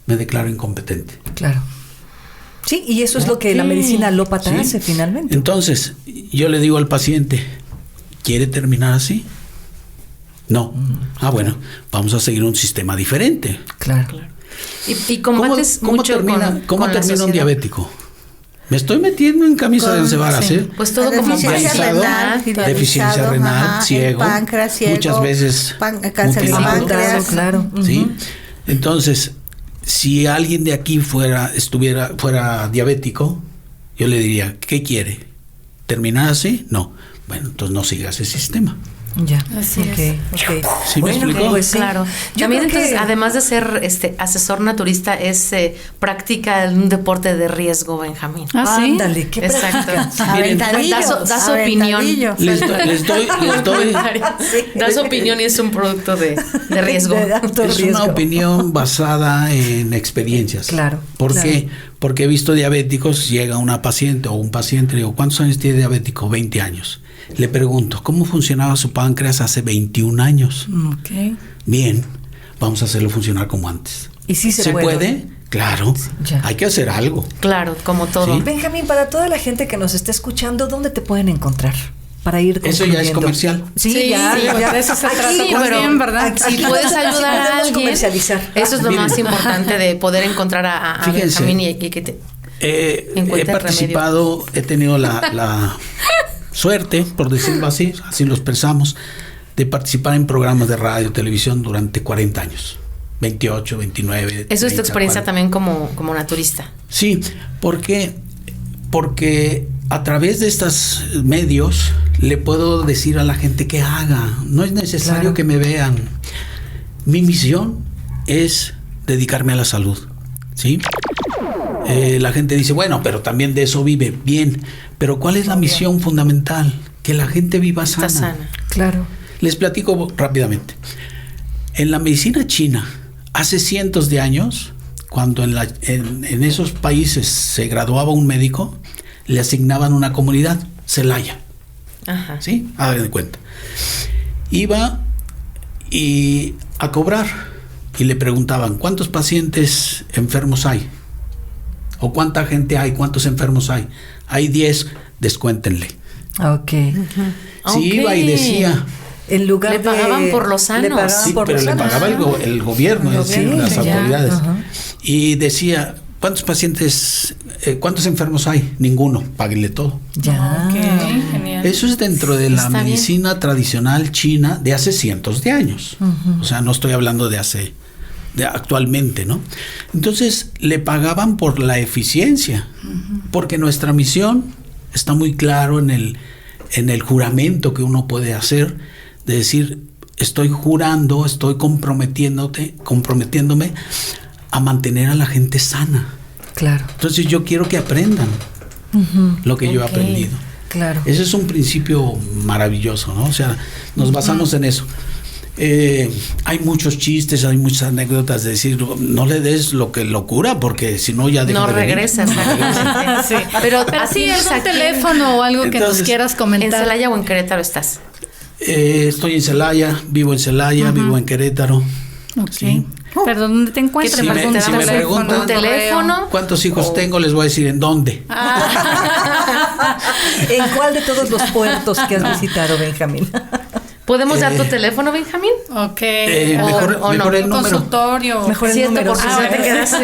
me declaro incompetente. Claro. Sí, y eso es lo que la medicina alópata ¿Sí? hace finalmente. Entonces, yo le digo al paciente, ¿quiere terminar así? No. Bueno, vamos a seguir un sistema diferente. Claro. Y combates mucho termina, ¿cómo con la termina un sociedad. diabético? Me estoy metiendo en camisa de once varas, sí. ¿eh? Pues todo como Deficiencia Paralizado, renal, deficiencia renal, ajá, ciego, el páncreas, ciego, muchas veces cáncer de mutilado. páncreas. Claro. ¿Sí? Entonces, si alguien de aquí fuera diabético, yo le diría, ¿qué quiere? ¿Terminar así? No. Bueno, entonces no siga ese sistema. Ya. Así Ok. ¿Sí me explicó? Pues sí. Claro. Yo También creo que- entonces, además de ser asesor naturista, practica un deporte de riesgo, Benjamín. Ah, sí. Ándale, qué Exacto. Aventadillos, Da su opinión. aventadillos. Les doy Da su opinión y es un producto de riesgo. De alto es riesgo. una opinión basada en experiencias. Claro, ¿Por claro. qué? Porque he visto diabéticos, llega una paciente o un paciente, le digo, ¿cuántos años tiene diabético? 20 años. Le pregunto, ¿cómo funcionaba su páncreas hace 21 años? Ok. Bien, vamos a hacerlo funcionar como antes. Y sí se puede? Claro, Ya. hay que hacer algo. Claro, como todo. Sí. Benjamín, para toda la gente que nos está escuchando, ¿dónde te pueden encontrar? Para ir Eso ya es concluyendo. comercial. Sí, ya. de eso se trata Sí, más pero bien, ¿verdad? aquí si no puedes podemos ayudar a alguien, comercializar. eso es lo Miren. más importante de poder encontrar a Fíjense. Benjamín y que te He encuentra el participado, he tenido la suerte, por decirlo así lo expresamos, de participar en programas de radio y televisión durante 40 años. 28, 29. Eso es tu 30, experiencia 40. también como naturista. Sí, porque a través de estos medios le puedo decir a la gente que haga. No es necesario Claro. que me vean. Mi misión es dedicarme a la salud, ¿sí? La gente dice, bueno, pero también de eso vive. Bien, pero ¿cuál es la misión fundamental? Que la gente viva sana. Está sana. Claro. Les platico rápidamente. En la medicina china, hace cientos de años, cuando en esos países se graduaba un médico, le asignaban una comunidad, Celaya. Ajá. ¿Sí? Hagan de cuenta. Iba a cobrar y le preguntaban, ¿cuántos pacientes enfermos hay? ¿O cuánta gente hay? ¿Cuántos enfermos hay? Hay 10, descuéntenle. Ok. Si iba y decía... En lugar Le pagaban por los sanos. Le pagaban Sí, por pero los le sanos. pagaba el gobierno, es decir, las ya. autoridades. Ajá. Y decía, ¿cuántos pacientes, cuántos enfermos hay? Ninguno, páguenle todo. Ya. Ok, genial. Eso es dentro de la Está bien. medicina tradicional china de hace cientos de años. O sea, no estoy hablando de actualmente, ¿no? Entonces, le pagaban por la eficiencia, porque nuestra misión está muy claro en el juramento que uno puede hacer, de decir, estoy jurando, estoy comprometiéndome a mantener a la gente sana. Claro. Entonces yo quiero que aprendan lo que yo he Ok. aprendido. Claro. Ese es un principio maravilloso, ¿no? O sea, nos basamos en eso. Hay muchos chistes, hay muchas anécdotas de decir, no le des lo que locura, porque si no ya deja No de venir. regresa, exactamente. Sí. Pero Pero así sí, es algún aquí. teléfono o algo que nos Entonces, quieras ¿En comentar. Celaya o en Querétaro estás? Estoy en Celaya, vivo en Querétaro. Ok. Sí. Pero ¿dónde te encuentras? Si me- ¿Algún si me teléfono, preguntan- correo? teléfono. ¿Cuántos hijos tengo? Les voy a decir en dónde. ¿En cuál de todos los puertos que has visitado, Benjamín? ¿Podemos dar tu teléfono, Benjamín? Ok. Mejor el número. Consultorio. Mejor el Cierto, número. porque ya te quedas.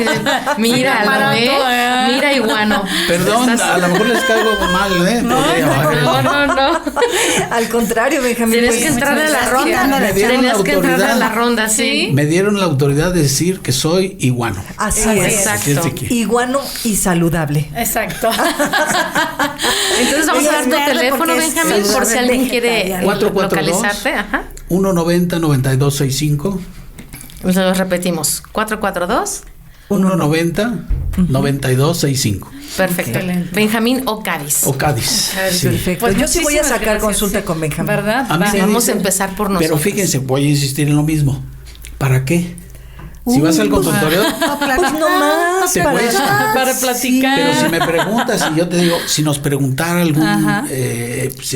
Mira, Barato, mira, Iguano. Perdón, Estás- a lo mejor les caigo mal, ¿eh? No. Al contrario, Benjamín. Tienes pues, que entrar a la ronda. Me dieron Tenías la que entrar a autoridad. la ronda, sí. Me dieron la autoridad de decir que soy iguano. Así es. Exacto. Así es de que- Iguano y saludable. Exacto. Entonces vamos a dar tu Es verde teléfono, porque es Benjamín, por si alguien quiere vegetariano. 442. localizarte. Ajá. 190-9265. Se los repetimos. 442. 190-9265. Perfecto. Excelente. Benjamín o Cádiz. O Cádiz. sí. Perfecto. Pues Yo sí voy a muchísimas sacar gracias, consulta sí. con Benjamín. ¿Verdad? A mí Va. me Vamos a dicen- empezar por Pero nosotros. fíjense, voy a insistir en lo mismo. ¿Para qué? Si vas al consultorio, Pues no más. Te puedes- Para platicar. pero si me preguntas, si yo te digo, si nos preguntara Ajá.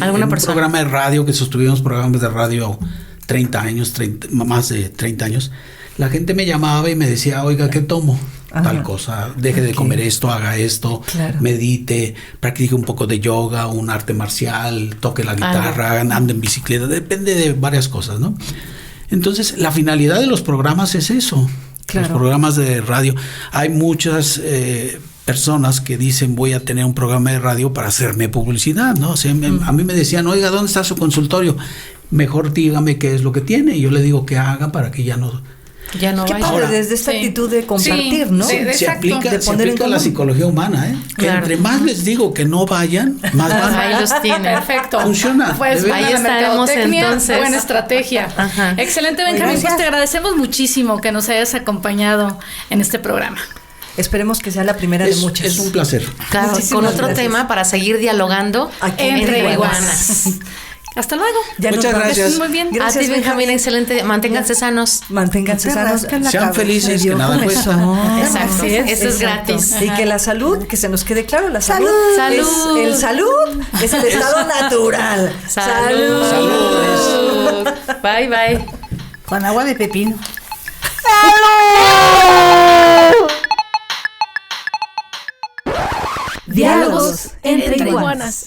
Alguna un persona. programa de radio, que sostuvimos programas de radio 30 años, más de 30 años, la gente me llamaba y me decía, oiga, ¿qué tomo? Ajá. Tal cosa, deje de Ok. comer esto, haga esto, Claro. medite, practique un poco de yoga, un arte marcial, toque la guitarra, ande en bicicleta, depende de varias cosas, ¿no? Entonces, la finalidad de los programas es eso. Claro. Los programas de radio. Hay muchas personas que dicen voy a tener un programa de radio para hacerme publicidad, ¿no? O sea, a mí me decían, oiga, ¿dónde está su consultorio? Mejor dígame qué es lo que tiene. Y yo le digo que haga para que ya no... Ya no Qué vaya. padre, Ahora- desde esta Sí. actitud de compartir, Sí, ¿no? sí, Se exacto. aplica, De se poner en aplica la común. psicología humana, ¿eh? Que Claro. entre más les digo que no vayan, más van. Ahí los tiene. Perfecto. Funciona. Pues De buena verdad. Ahí estaremos mercadotecnia, entonces. Buena estrategia. Ajá. Excelente, Benjamín. Pues Gracias. te agradecemos muchísimo que nos hayas acompañado en este programa. Esperemos que sea la primera de Es muchas. un placer. Claro, Muchísimas con otro gracias. tema para seguir dialogando Aquí Entre iguanas. iguanas. Hasta luego. Ya nos Muchas vamos. gracias. Muy bien. Gracias, a ti, Benjamín, excelente. Manténganse sanos. Manténganse No te sanos. rasques la Sean cabeza. felices, que Dio nada cuesta. comezón. Exacto. Así es. Eso es Exacto. gratis. Y que la salud, que se nos quede claro, la salud. Salud. Es el estado natural. Salud. Bye, bye. Con agua de pepino. Diálogos entre iguanas.